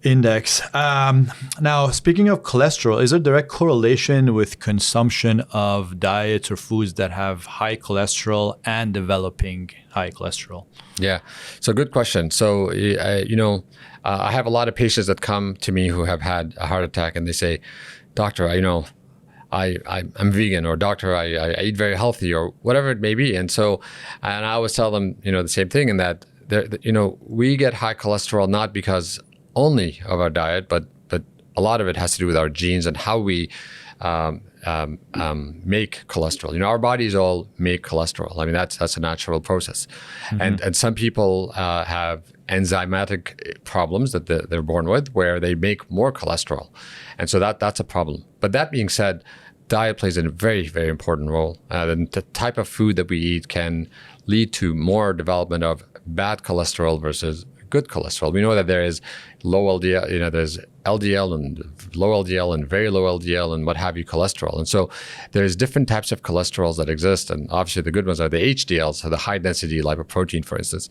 index. Now, speaking of cholesterol, is there a direct correlation with consumption of diets or foods that have high cholesterol and developing high cholesterol? Yeah, so good question. So, I have a lot of patients that come to me who have had a heart attack, and they say, "Doctor, I'm vegan," or "Doctor, I eat very healthy," or whatever it may be. And I always tell them, the same thing, in that we get high cholesterol not because only of our diet, but a lot of it has to do with our genes and how we make cholesterol. Our bodies all make cholesterol. I mean, that's a natural process. And some people have enzymatic problems that they're born with, where they make more cholesterol. And so that's a problem. But that being said, diet plays a very, very important role. The type of food that we eat can lead to more development of bad cholesterol versus good cholesterol. We know that there is low LDL, there's LDL and low LDL and very low LDL and what have you cholesterol. And so there's different types of cholesterols that exist. And obviously the good ones are the HDLs, so the high density lipoprotein, for instance.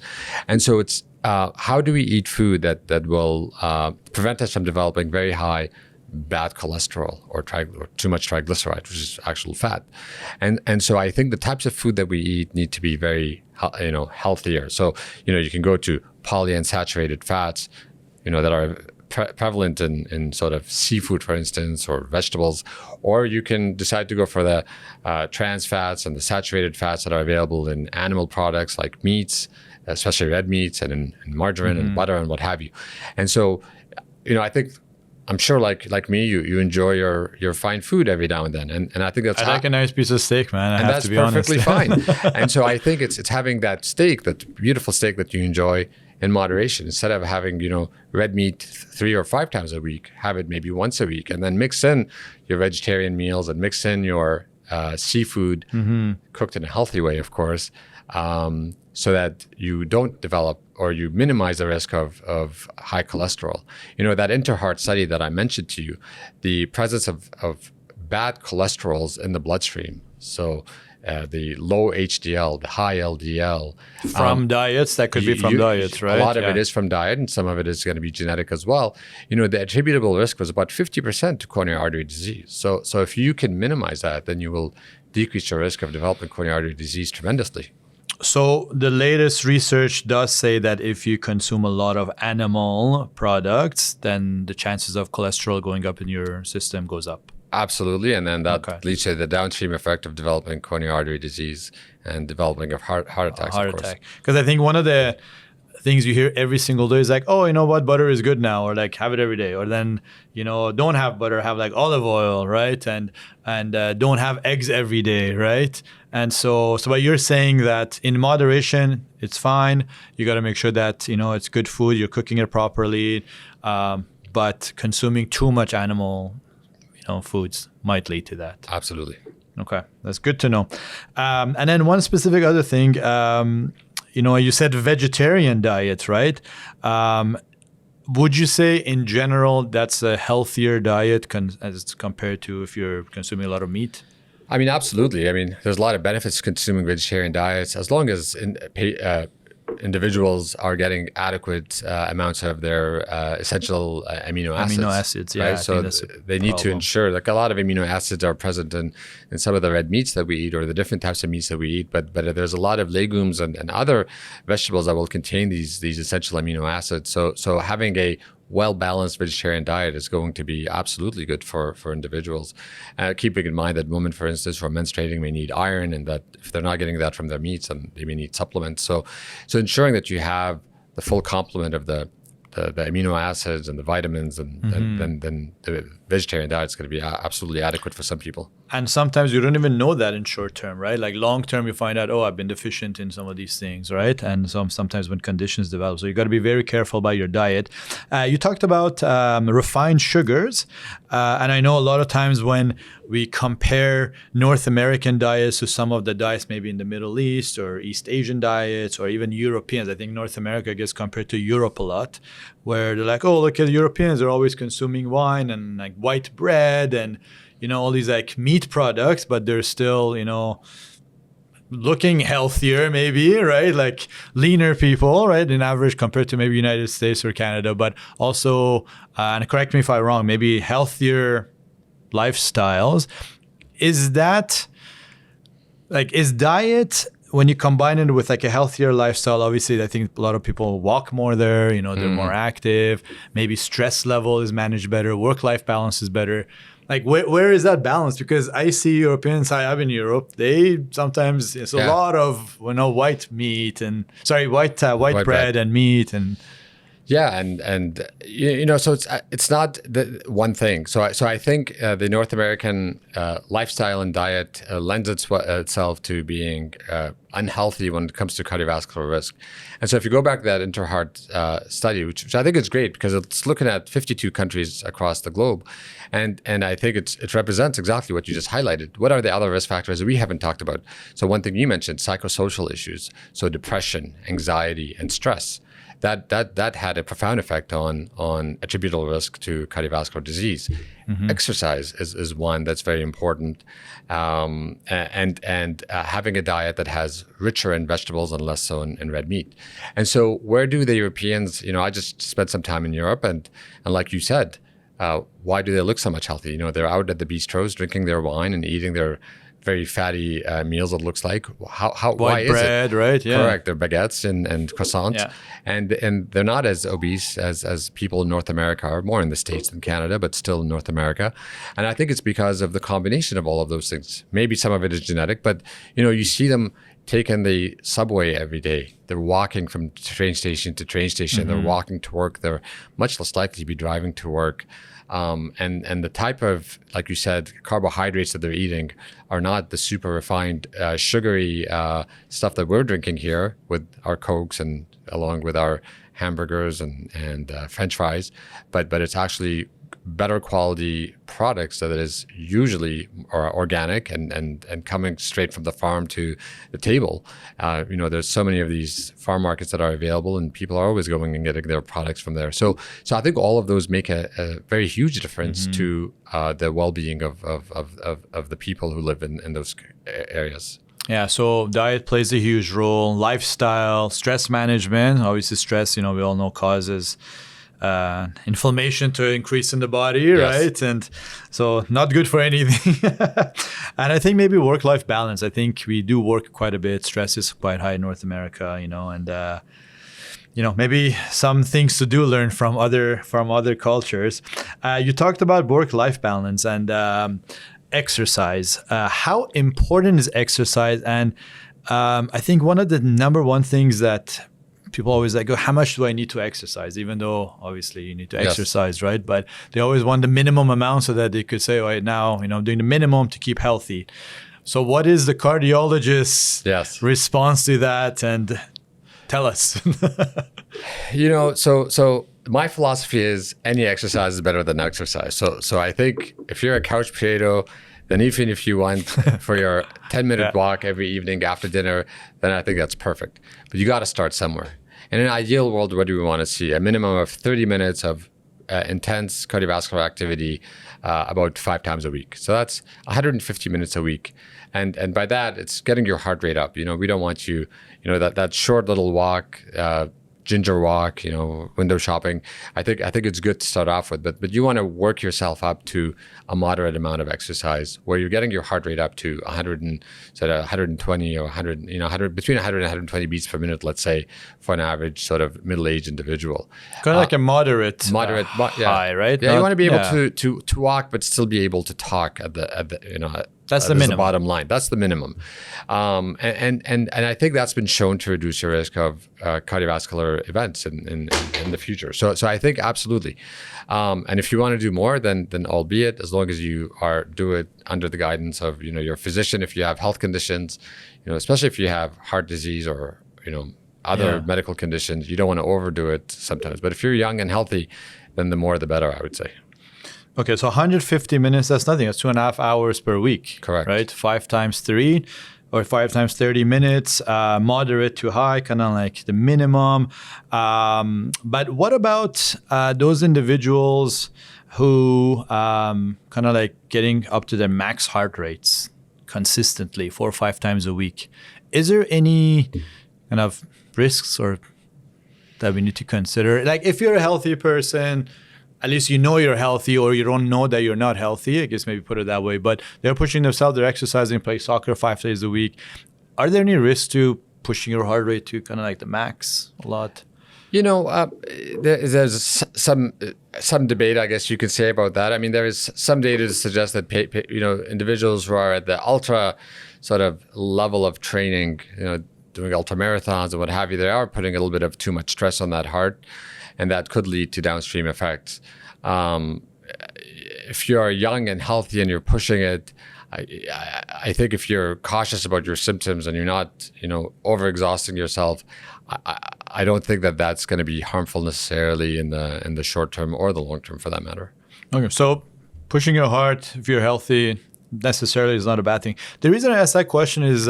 And so it's how do we eat food that will prevent us from developing very high bad cholesterol or too much triglyceride, which is actual fat. And so I think the types of food that we eat need to be very, healthier. So, you can go to polyunsaturated fats, that are prevalent in sort of seafood, for instance, or vegetables, or you can decide to go for the trans fats and the saturated fats that are available in animal products like meats, especially red meats and in margarine and butter and what have you. And so, I think, I'm sure like me, you enjoy your fine food every now and then. And I think that's... I like a nice piece of steak, man. And that's perfectly fine. And so I think it's having that steak, that beautiful steak that you enjoy in moderation. Instead of having, red meat 3 or 5 times a week, have it maybe once a week, and then mix in your vegetarian meals and mix in your seafood cooked in a healthy way, of course, so that you don't develop or you minimize the risk of high cholesterol. That InterHeart study that I mentioned to you, the presence of bad cholesterols in the bloodstream. So the low HDL, the high LDL. From diets, that could be from diets, right? A lot of it is from diet, and some of it is going to be genetic as well. The attributable risk was about 50% to coronary artery disease. So if you can minimize that, then you will decrease your risk of developing coronary artery disease tremendously. So the latest research does say that if you consume a lot of animal products, then the chances of cholesterol going up in your system goes up. Absolutely, and then that leads to the downstream effect of developing coronary artery disease and developing of heart attacks, of course. Because I think one of the things you hear every single day is like, oh, you know what, butter is good now, or like have it every day, or then don't have butter, have like olive oil, right? And don't have eggs every day, right? And so what you're saying that in moderation, it's fine. You got to make sure that it's good food, you're cooking it properly, but consuming too much animal foods might lead to that. Absolutely. Okay, that's good to know. And then one specific other thing, you said vegetarian diet, right? Would you say in general that's a healthier diet as compared to if you're consuming a lot of meat? I mean, absolutely. I mean, there's a lot of benefits to consuming vegetarian diets as long as individuals are getting adequate amounts of their essential amino acids. Amino acids, yeah. Right? So they need to ensure, like a lot of amino acids are present in some of the red meats that we eat or the different types of meats that we eat, but there's a lot of legumes and other vegetables that will contain these essential amino acids. So having a well-balanced vegetarian diet is going to be absolutely good for individuals. Keeping in mind that women, for instance, who are menstruating may need iron, and that if they're not getting that from their meats, then they may need supplements. So ensuring that you have the full complement of the amino acids and the vitamins, and then the vegetarian diet is going to be absolutely adequate for some people. And sometimes you don't even know that in short term, right? Like long term, you find out, I've been deficient in some of these things, right? And sometimes when conditions develop. So you got to be very careful about your diet. You talked about refined sugars. And I know a lot of times when we compare North American diets to some of the diets maybe in the Middle East or East Asian diets or even Europeans, I think North America gets compared to Europe a lot, where they're like, oh, look at the Europeans, they're always consuming wine and like white bread and all these like meat products, but they're still looking healthier maybe, right? Like leaner people, right, in average compared to maybe United States or Canada, but also and correct me if I'm wrong, maybe healthier lifestyles. Is diet, when you combine it with like a healthier lifestyle, obviously I think a lot of people walk more there, they're more active, maybe stress level is managed better, work-life balance is better. Like where is that balance? Because I see Europeans, I've been in Europe, they sometimes, it's a lot of white meat and white bread and meat and yeah, and so it's not the one thing. So I think the North American lifestyle and diet lends itself to being unhealthy when it comes to cardiovascular risk. And so if you go back to that InterHeart study, which I think is great because it's looking at 52 countries across the globe, and I think it represents exactly what you just highlighted. What are the other risk factors that we haven't talked about? So one thing you mentioned, psychosocial issues, so depression, anxiety, and stress. that had a profound effect on attributable risk to cardiovascular disease. Exercise is one that's very important, and having a diet that has richer in vegetables and less so in red meat. And so, where do the Europeans? I just spent some time in Europe, and like you said, why do they look so much healthy? They're out at the bistros drinking their wine and eating their very fatty meals. It looks like why is bread, it? Right? Yeah. Correct. They're baguettes and croissants, and they're not as obese as people in North America are. More in the States than Canada, but still in North America. And I think it's because of the combination of all of those things. Maybe some of it is genetic, but you see them taking the subway every day. They're walking from train station to train station. They're walking to work. They're much less likely to be driving to work. And the type of, like you said, carbohydrates that they're eating are not the super refined, sugary stuff that we're drinking here with our Cokes and along with our hamburgers and French fries, but it's actually better quality products that is usually are organic and coming straight from the farm to the table. There's so many of these farm markets that are available, and people are always going and getting their products from there. So I think all of those make a very huge difference to the well-being of the people who live in those areas. Yeah, so diet plays a huge role. Lifestyle, stress management. Obviously, stress, we all know causes inflammation to increase in the body, yes. right? And so not good for anything. And I think maybe work-life balance. I think we do work quite a bit. Stress is quite high in North America, and maybe some things to learn from other cultures. You talked about work-life balance and exercise. How important is exercise? And I think one of the number one things that people always go, how much do I need to exercise? Even though obviously you need to exercise, right? But they always want the minimum amount so that they could say, right now, I'm doing the minimum to keep healthy. So what is the cardiologist's response to that? And tell us. So my philosophy is any exercise is better than exercise. So I think if you're a couch potato, then even if you want for your 10-minute walk every evening after dinner, then I think that's perfect. But you got to start somewhere. In an ideal world, what do we want to see? A minimum of 30 minutes of intense cardiovascular activity about 5 times a week. So that's 150 minutes a week. And by that, it's getting your heart rate up. We don't want you, that short little walk, ginger walk, window shopping. I think it's good to start off with, but you want to work yourself up to a moderate amount of exercise where you're getting your heart rate up to 120 or 100, between 100 and 120 beats per minute, let's say, for an average sort of middle-aged individual. Kind of like a moderate high, right? Yeah, you want to be able to walk, but still be able to talk at the that's the minimum. The bottom line. That's the minimum. And I think that's been shown to reduce your risk of cardiovascular events in the future. So I think absolutely. And if you want to do more, then albeit, as long as you do it under the guidance of your physician, if you have health conditions, especially if you have heart disease or other medical conditions, you don't want to overdo it sometimes. But if you're young and healthy, then the more the better, I would say. Okay, so 150 minutes, that's nothing. That's 2.5 hours per week. Correct. Right? 5 times 3 or 5 times 30 minutes, moderate to high, kind of like the minimum. But what about those individuals who kind of like getting up to their max heart rates consistently 4 or 5 times a week? Is there any kind of risks or that we need to consider? Like if you're a healthy person, at least you're healthy, or you don't know that you're not healthy. I guess maybe put it that way. But they're pushing themselves, they're exercising, play soccer 5 days a week. Are there any risks to pushing your heart rate to kind of like the max a lot? There's some debate, I guess you could say, about that. I mean, there is some data to suggest that individuals who are at the ultra sort of level of training, doing ultra marathons and what have you, they are putting a little bit of too much stress on that heart, and that could lead to downstream effects. If you're young and healthy and you're pushing it, I think if you're cautious about your symptoms and you're not, overexhausting yourself, I don't think that that's going to be harmful necessarily in the short term or the long term, for that matter. Okay, so pushing your heart, if you're healthy, necessarily is not a bad thing. The reason I asked that question is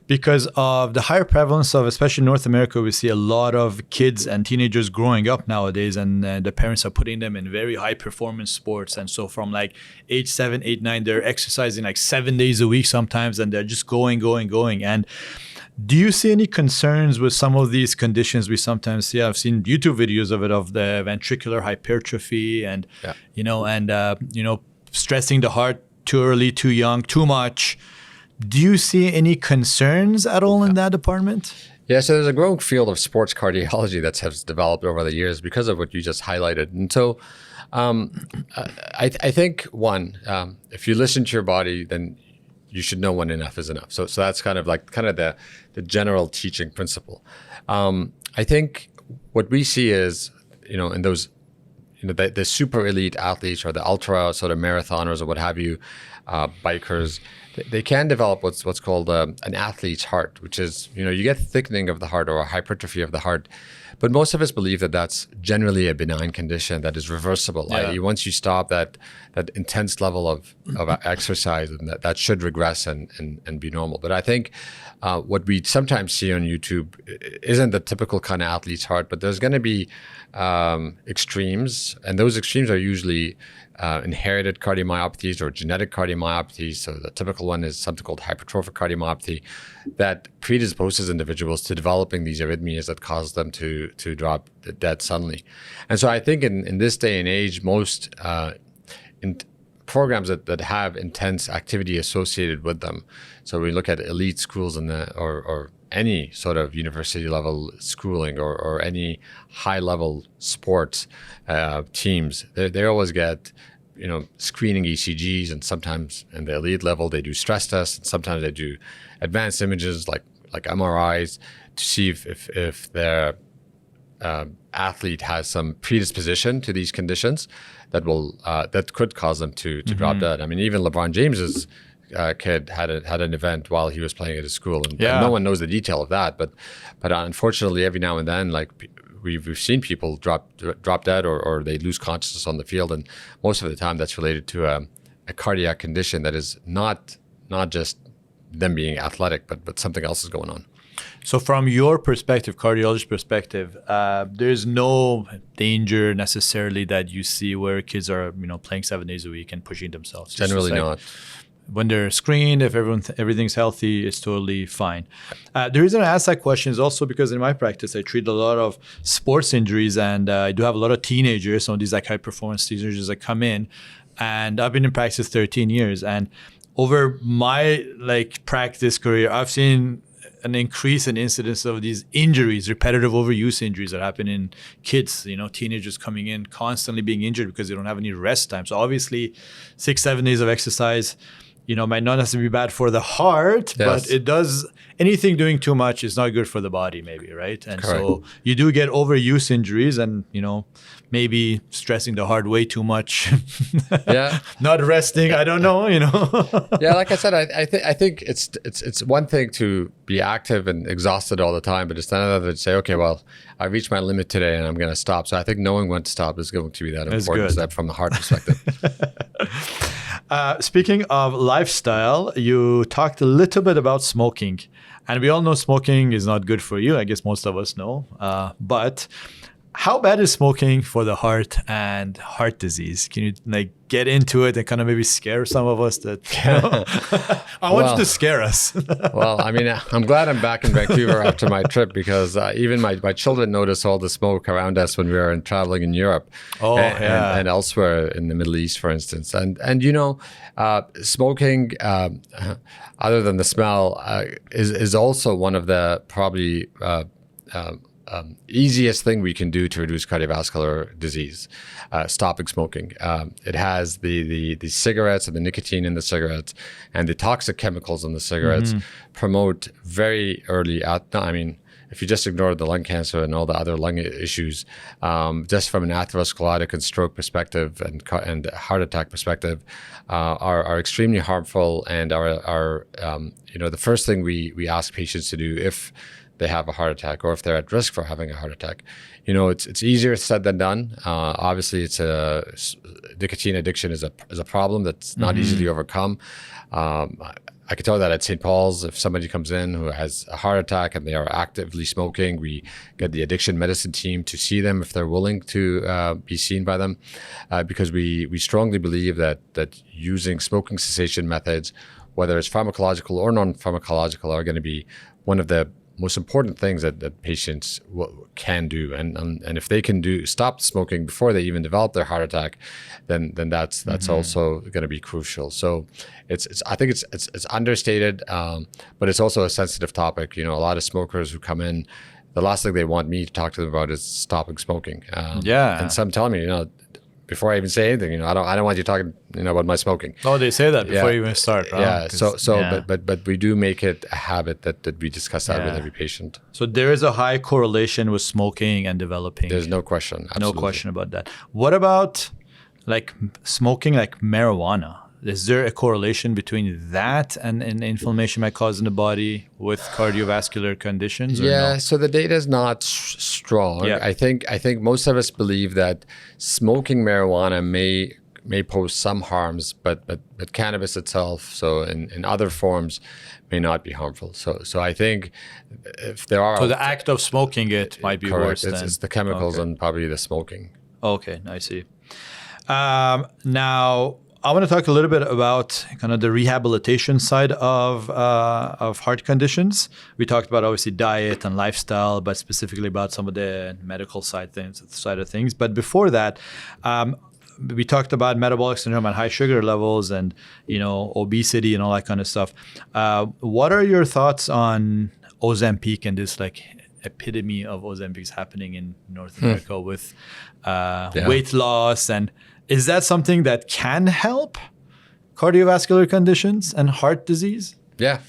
because of the higher prevalence of, especially in North America, we see a lot of kids and teenagers growing up nowadays, and the parents are putting them in very high performance sports. And so from like age 7, 8, 9, they're exercising like 7 days a week sometimes, and they're just going. And do you see any concerns with some of these conditions we sometimes see? I've seen YouTube videos of it, of the ventricular hypertrophy and, stressing the heart too early, too young, too much. Do you see any concerns at all in that department? Yeah, so there's a growing field of sports cardiology that has developed over the years because of what you just highlighted. And so I think, one, if you listen to your body, then you should know when enough is enough. So that's kind of the general teaching principle. I think what we see is, in those, the super elite athletes or the ultra sort of marathoners or what have you, bikers, they can develop what's called an athlete's heart, which is, you get thickening of the heart or a hypertrophy of the heart. But most of us believe that that's generally a benign condition that is reversible. Yeah. i.e. once you stop that intense level of exercise, and that should regress and be normal. But I think what we sometimes see on YouTube isn't the typical kind of athlete's heart, but there's going to be extremes, and those extremes are usually inherited cardiomyopathies or genetic cardiomyopathies. So the typical one is something called hypertrophic cardiomyopathy that predisposes individuals to developing these arrhythmias that cause them to drop dead suddenly. And so I think in this day and age, most in programs that have intense activity associated with them. So we look at elite schools or any sort of university level schooling or any high level sports teams, they always get screening ECGs, and sometimes in the elite level they do stress tests, and sometimes they do advanced images like MRIs to see if their athlete has some predisposition to these conditions that could cause them to drop dead. I mean, even LeBron James's kid had an event while he was playing at his school, and no one knows the detail of that. But unfortunately, every now and then, we've seen people drop dead or they lose consciousness on the field, and most of the time that's related to a cardiac condition that is not just them being athletic, but something else is going on. So from your perspective, cardiologist perspective, there's no danger necessarily that you see where kids are, playing 7 days a week and pushing themselves. Generally not. When they're screened, if everything's healthy, it's totally fine. The reason I ask that question is also because in my practice, I treat a lot of sports injuries, and I do have a lot of teenagers, some of these high performance teenagers that come in, and I've been in practice 13 years. And over my practice career, I've seen an increase in incidence of these injuries, repetitive overuse injuries that happen in kids, teenagers coming in constantly being injured because they don't have any rest time. So obviously 6-7 days of exercise, might not necessarily be bad for the heart, but it does, anything doing too much is not good for the body maybe, right? And Correct. So you do get overuse injuries, and, maybe stressing the heart way too much. Not resting, I don't know, Yeah, like I said, I think it's one thing to be active and exhausted all the time, but it's another to say, okay, well, I reached my limit today and I'm going to stop. So I think knowing when to stop is going to be that important step from the heart perspective. Speaking of lifestyle, you talked a little bit about smoking, and we all know smoking is not good for you. I guess most of us know, but how bad is smoking for the heart and heart disease? Can you get into it and kind of maybe scare some of us that, I want you to scare us. Well, I mean, I'm glad I'm back in Vancouver after my trip, because even my children notice all the smoke around us when we were traveling in Europe and elsewhere in the Middle East, for instance. And smoking, other than the smell, is also one of the probably easiest thing we can do to reduce cardiovascular disease, stopping smoking. It has the cigarettes and the nicotine in the cigarettes and the toxic chemicals in the cigarettes promote very early if you just ignore the lung cancer and all the other lung issues, just from an atherosclerotic and stroke perspective and heart attack perspective, are extremely harmful, and are the first thing we ask patients to do if they have a heart attack or if they're at risk for having a heart attack. It's easier said than done. Obviously, nicotine addiction is a problem that's not easily overcome. I can tell that at St. Paul's, if somebody comes in who has a heart attack and they are actively smoking, we get the addiction medicine team to see them if they're willing to be seen by them, because we strongly believe that using smoking cessation methods, whether it's pharmacological or non-pharmacological, are going to be one of the most important things that patients can do. And if they can stop smoking before they even develop their heart attack, then that's also going to be crucial. So I think it's understated, but it's also a sensitive topic. A lot of smokers who come in, the last thing they want me to talk to them about is stopping smoking. And some tell me, before I even say anything, I don't want you talking, about my smoking. Oh, they say that before you even start, right? Yeah. But we do make it a habit that we discuss that with every patient. So there is a high correlation with smoking and developing. There's no question. Absolutely. No question about that. What about like smoking, like marijuana? Is there a correlation between that and inflammation might cause in the body with cardiovascular conditions? Yeah, so the data is not strong. Yeah. I think most of us believe that smoking marijuana may pose some harms, but cannabis itself, so in other forms, may not be harmful. So I think if there are... So the act of smoking it might be correct. worse. It's the chemicals and probably the smoking. Okay, I see. Now, I want to talk a little bit about kind of the rehabilitation side of heart conditions. We talked about obviously diet and lifestyle, but specifically about some of the medical side of things. But before that, we talked about metabolic syndrome and high sugar levels and obesity and all that kind of stuff. What are your thoughts on Ozempic and this like epidemic of Ozempic happening in North America with weight loss? And is that something that can help cardiovascular conditions and heart disease? Yeah,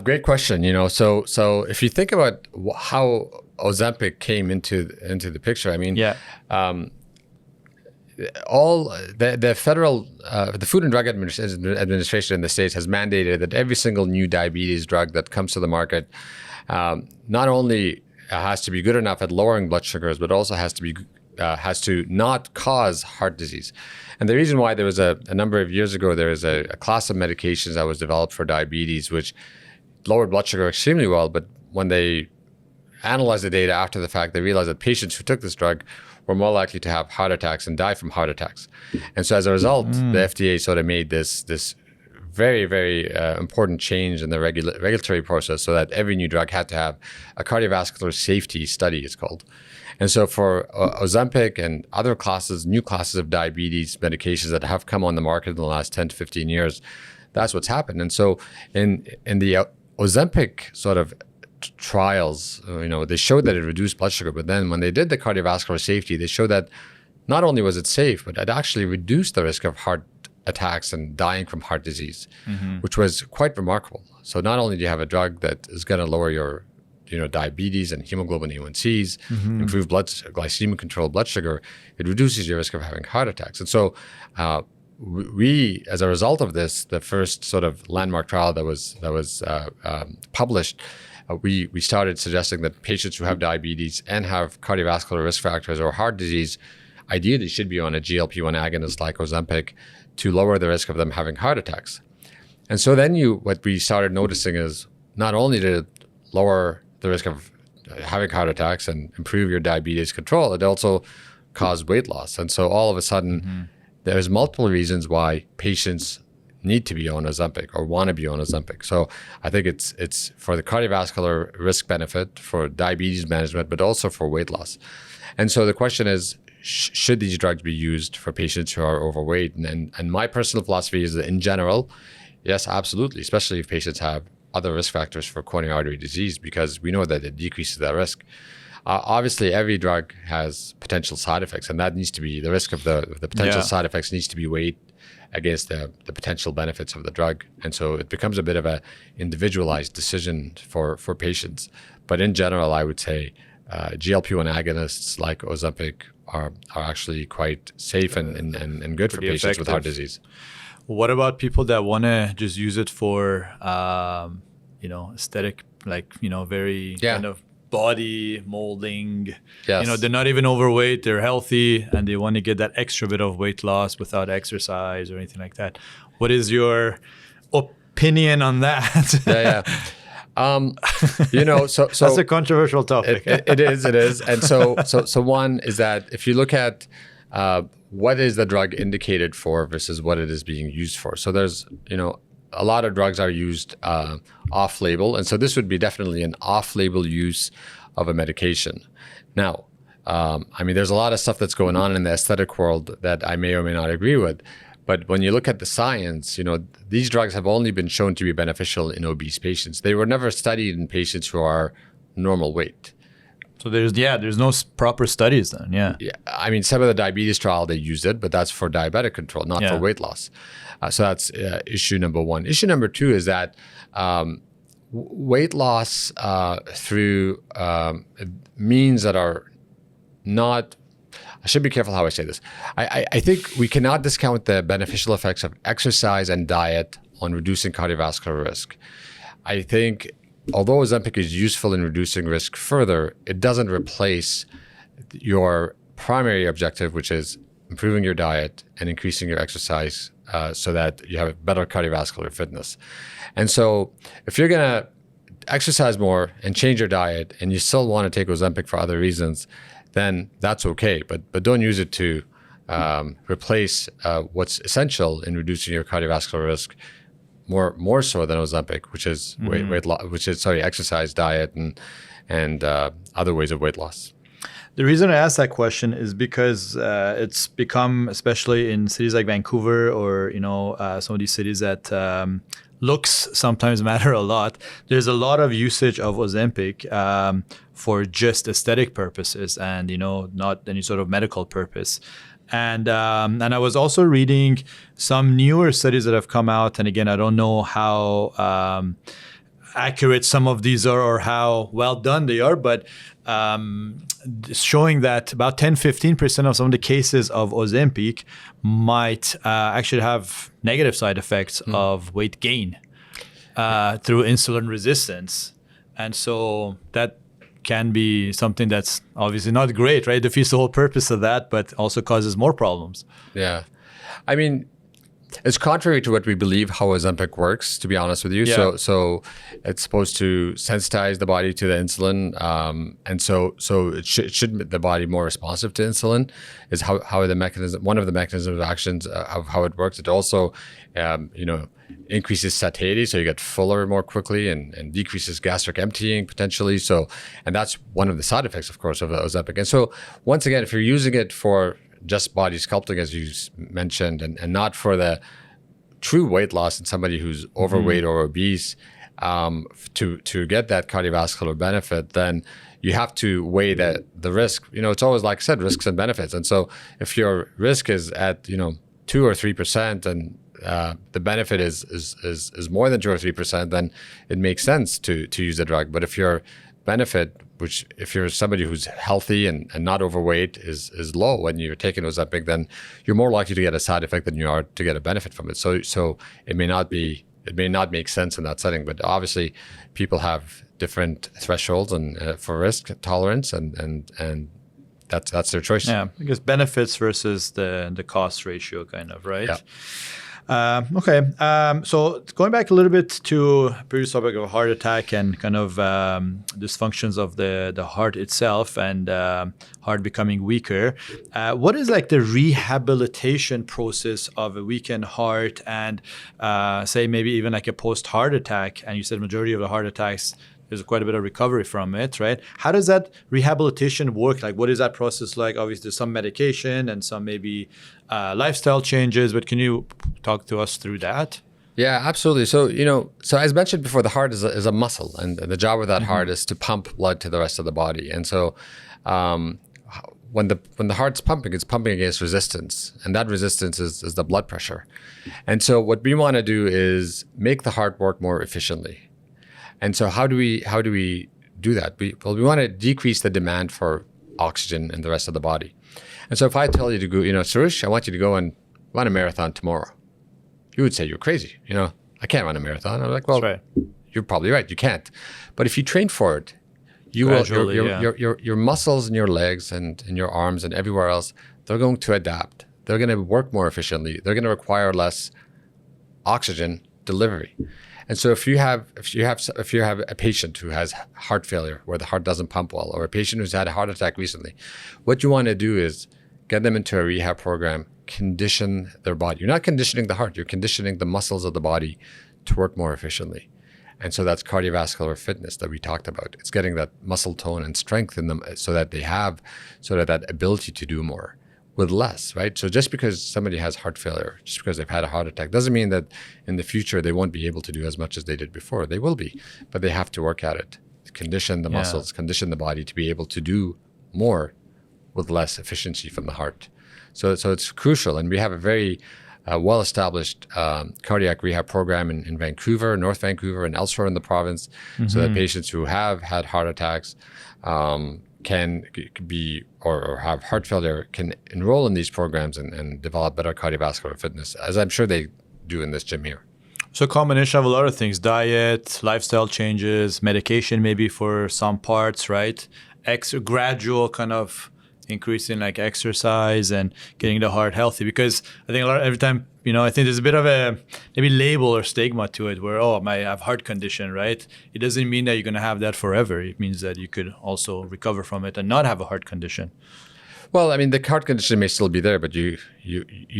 great question. So if you think about how Ozempic came into the picture, I mean, all the federal the Food and Drug Administration in the States has mandated that every single new diabetes drug that comes to the market not only has to be good enough at lowering blood sugars, but also has to not cause heart disease. And the reason why there was a number of years ago, there was a class of medications that was developed for diabetes, which lowered blood sugar extremely well. But when they analyzed the data after the fact, they realized that patients who took this drug were more likely to have heart attacks and die from heart attacks. And so as a result, the FDA sort of made this very, very important change in the regulatory process, so that every new drug had to have a cardiovascular safety study, it's called. And so for Ozempic and other new classes of diabetes medications that have come on the market in the last 10 to 15 years, that's what's happened. And so in the Ozempic sort of trials, they showed that it reduced blood sugar, but then when they did the cardiovascular safety, they showed that not only was it safe, but it actually reduced the risk of heart attacks and dying from heart disease, which was quite remarkable. So not only do you have a drug that is going to lower your diabetes and hemoglobin A1Cs, improve glycemic control, blood sugar, it reduces your risk of having heart attacks. And so we, as a result of this, the first sort of landmark trial that was published, we started suggesting that patients who have diabetes and have cardiovascular risk factors or heart disease ideally should be on a GLP-1 agonist like Ozempic to lower the risk of them having heart attacks. And so then what we started noticing is not only did it lower the risk of having heart attacks and improve your diabetes control, it also caused weight loss. And so all of a sudden, there's multiple reasons why patients need to be on Ozempic or want to be on Ozempic. So I think it's for the cardiovascular risk benefit, for diabetes management, but also for weight loss. And so the question is, should these drugs be used for patients who are overweight? And my personal philosophy is that in general, yes, absolutely, especially if patients have other risk factors for coronary artery disease, because we know that it decreases that risk. Obviously, every drug has potential side effects, and that needs to be, the risk of the potential side effects needs to be weighed against the potential benefits of the drug. And so it becomes a bit of a individualized decision for patients. But in general, I would say GLP-1 agonists like Ozempic are actually quite safe and good for patients effective with heart disease. What about people that want to just use it for, aesthetic like, very Yeah. kind of body molding. Yes. They're not even overweight, they're healthy, and they want to get that extra bit of weight loss without exercise or anything like that. What is your opinion on that? Yeah. So That's a controversial topic. It is. And so one is that if you look at what is the drug indicated for versus what it is being used for. So there's, a lot of drugs are used off-label. And so this would be definitely an off-label use of a medication. Now, there's a lot of stuff that's going on in the aesthetic world that I may or may not agree with. But when you look at the science, these drugs have only been shown to be beneficial in obese patients. They were never studied in patients who are normal weight. So there's no proper studies then, yeah. Some of the diabetes trial, they used it, but that's for diabetic control, not for weight loss. So that's issue number one. Issue number two is that weight loss through means that are not, I should be careful how I say this. I think we cannot discount the beneficial effects of exercise and diet on reducing cardiovascular risk. I think although Ozempic is useful in reducing risk further, it doesn't replace your primary objective, which is improving your diet and increasing your exercise so that you have better cardiovascular fitness. And so if you're going to exercise more and change your diet and you still want to take Ozempic for other reasons, then that's okay. But don't use it to replace what's essential in reducing your cardiovascular risk more so than Ozempic, which is weight loss, exercise, diet, and other ways of weight loss. The reason I asked that question is because it's become, especially in cities like Vancouver or some of these cities that looks sometimes matter a lot. There's a lot of usage of Ozempic for just aesthetic purposes and not any sort of medical purpose. And I was also reading some newer studies that have come out. And again, I don't know how accurate some of these are or how well done they are, but showing that about 10-15% of some of the cases of Ozempic might actually have negative side effects of weight gain through insulin resistance. And so that can be something that's obviously not great, right? Defeats the whole purpose of that, but also causes more problems. Yeah. It's contrary to what we believe how Ozempic works, to be honest with you. Yeah. So it's supposed to sensitize the body to the insulin. And so it should make the body more responsive to insulin is how the mechanism, one of the mechanisms of actions of how it works. It also, increases satiety. So you get fuller more quickly and decreases gastric emptying potentially. So, and that's one of the side effects, of course, of Ozempic. And so once again, if you're using it for just body sculpting, as you mentioned, and not for the true weight loss in somebody who's overweight or obese, to get that cardiovascular benefit, then you have to weigh the risk. It's always, like I said, risks and benefits. And so if your risk is at 2 or 3% and the benefit is more than 2 or 3%, then it makes sense to use the drug. But if your benefit, which if you're somebody who's healthy and not overweight, is low when you're taking Ozempic, then you're more likely to get a side effect than you are to get a benefit from it. So it may not make sense in that setting. But obviously, people have different thresholds and for risk tolerance, and that's their choice. Yeah, I guess benefits versus the cost ratio, kind of, right? Yeah. Okay. So going back a little bit to previous topic of heart attack and kind of dysfunctions of the heart itself and heart becoming weaker. What is like the rehabilitation process of a weakened heart and say maybe even like a post-heart attack? And you said majority of the heart attacks, there's quite a bit of recovery from it, right? How does that rehabilitation work? Like, what is that process like? Obviously, there's some medication and some maybe lifestyle changes, but can you talk to us through that? Yeah, absolutely. So as mentioned before, the heart is a muscle, and the job of that heart is to pump blood to the rest of the body. And so when the heart's pumping, it's pumping against resistance, and that resistance is the blood pressure. And so what we want to do is make the heart work more efficiently. And so how do we do that? We want to decrease the demand for oxygen in the rest of the body. And so if I tell you to go, Sarush, I want you to go and run a marathon tomorrow, you would say you're crazy. I can't run a marathon. I'm like, well, that's right. you're probably right. You can't. But if you train for it, Gradually, your muscles in your legs and in your arms and everywhere else, they're going to adapt. They're going to work more efficiently. They're going to require less oxygen delivery. And so if you have a patient who has heart failure where the heart doesn't pump well, or a patient who's had a heart attack recently, what you want to do is get them into a rehab program, condition their body. You're not conditioning the heart, you're conditioning the muscles of the body to work more efficiently. And so that's cardiovascular fitness that we talked about. It's getting that muscle tone and strength in them so that they have sort of that ability to do more with less, right? So just because somebody has heart failure, just because they've had a heart attack, doesn't mean that in the future they won't be able to do as much as they did before. They will be, but they have to work at it, condition the muscles, condition the body to be able to do more with less efficiency from the heart. So it's crucial. And we have a very well-established cardiac rehab program in Vancouver, North Vancouver, and elsewhere in the province, so that patients who have had heart attacks can be or have heart failure can enroll in these programs and develop better cardiovascular fitness, as I'm sure they do in this gym here. So a combination of a lot of things: diet, lifestyle changes, medication maybe for some parts, right? Gradual kind of increasing like exercise and getting the heart healthy, because I think every time, I think there's a bit of a maybe label or stigma to it where, I have heart condition, right? It doesn't mean that you're going to have that forever. It means that you could also recover from it and not have a heart condition. Well, I mean, the heart condition may still be there, but you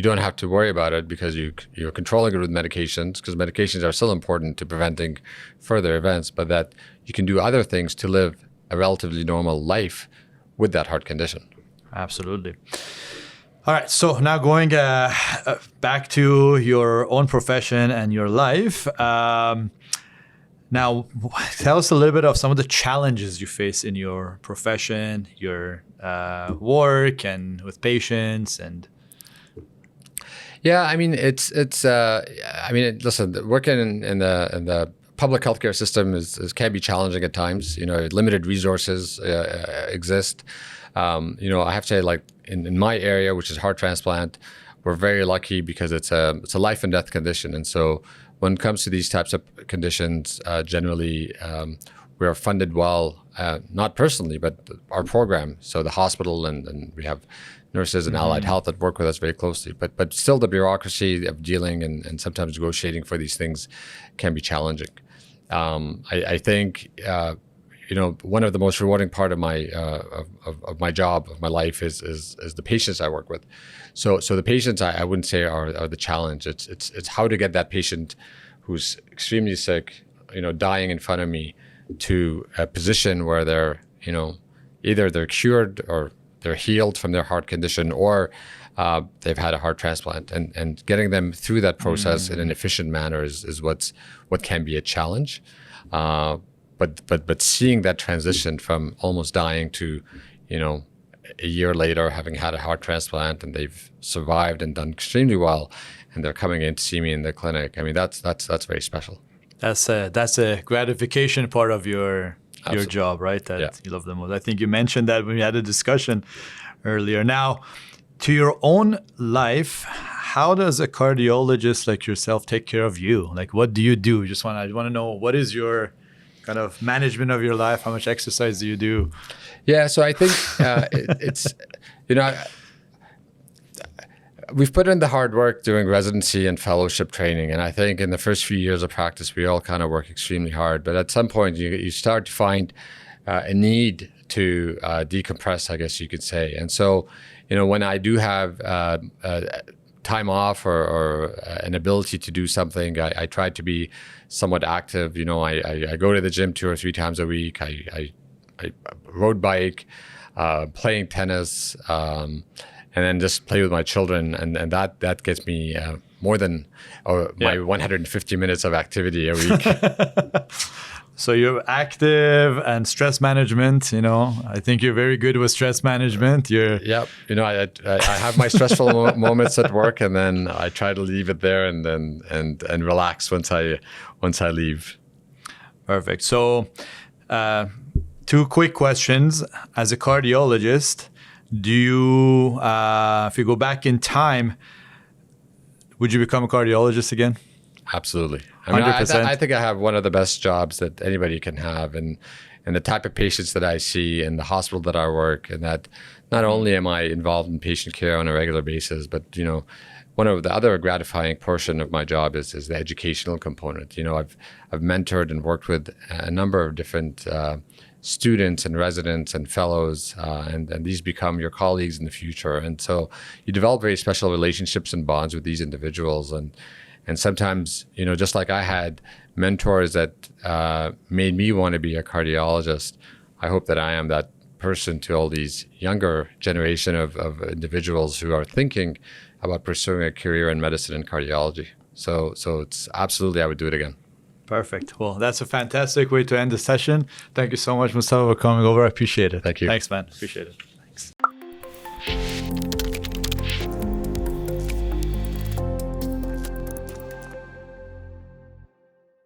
don't have to worry about it because you're controlling it with medications, because medications are still important to preventing further events, but that you can do other things to live a relatively normal life with that heart condition. Absolutely. All right. So now going back to your own profession and your life. Now, tell us a little bit of some of the challenges you face in your profession, your work, and with patients. And yeah, I mean, listen, working in the public healthcare system can be challenging at times. Limited resources exist. I have to say, like in my area, which is heart transplant, we're very lucky because it's a life and death condition. And so when it comes to these types of conditions, generally we are funded well, not personally, but our program. So the hospital and we have nurses and allied health that work with us very closely. But still the bureaucracy of dealing and sometimes negotiating for these things can be challenging. I think one of the most rewarding part of my my job, of my life, is the patients I work with. So the patients I wouldn't say are the challenge. It's how to get that patient who's extremely sick, dying in front of me, to a position where they're either they're cured or they're healed from their heart condition, or they've had a heart transplant, and getting them through that process in an efficient manner is what can be a challenge. But seeing that transition from almost dying to, a year later having had a heart transplant and they've survived and done extremely well, and they're coming in to see me in the clinic. I mean, that's very special. That's a gratification part of your job, right? That you love the most. I think you mentioned that when we had a discussion earlier. Now, to your own life, how does a cardiologist like yourself take care of you? Like, what do you do? I want to know, what is your kind of management of your life? How much exercise do you do? Yeah, so I think we've put in the hard work doing residency and fellowship training, and I think in the first few years of practice, we all kind of work extremely hard. But at some point, you start to find a need to decompress, I guess you could say. And so, when I do have time off or an ability to do something, I try to be somewhat active. I go to the gym 2 or 3 times a week. I road bike, playing tennis, and then just play with my children, and that gets me more than my 150 minutes of activity a week. So you're active and stress management. I think you're very good with stress management. Yep. I have my stressful moments at work, and then I try to leave it there, and relax once I leave. Perfect. So, 2 quick questions. As a cardiologist, do you, if you go back in time, would you become a cardiologist again? Absolutely. I mean, 100%. I think I have one of the best jobs that anybody can have, and the type of patients that I see in the hospital that I work, and that not only am I involved in patient care on a regular basis, but one of the other gratifying portion of my job is the educational component. I've mentored and worked with a number of different students and residents and fellows, and these become your colleagues in the future. And so you develop very special relationships and bonds with these individuals. And sometimes, just like I had mentors that made me want to be a cardiologist, I hope that I am that person to all these younger generation of individuals who are thinking about pursuing a career in medicine and cardiology. So it's absolutely, I would do it again. Perfect. Well, that's a fantastic way to end the session. Thank you so much, Mustafa, for coming over. I appreciate it. Thank you. Thanks, man. Appreciate it. Thanks.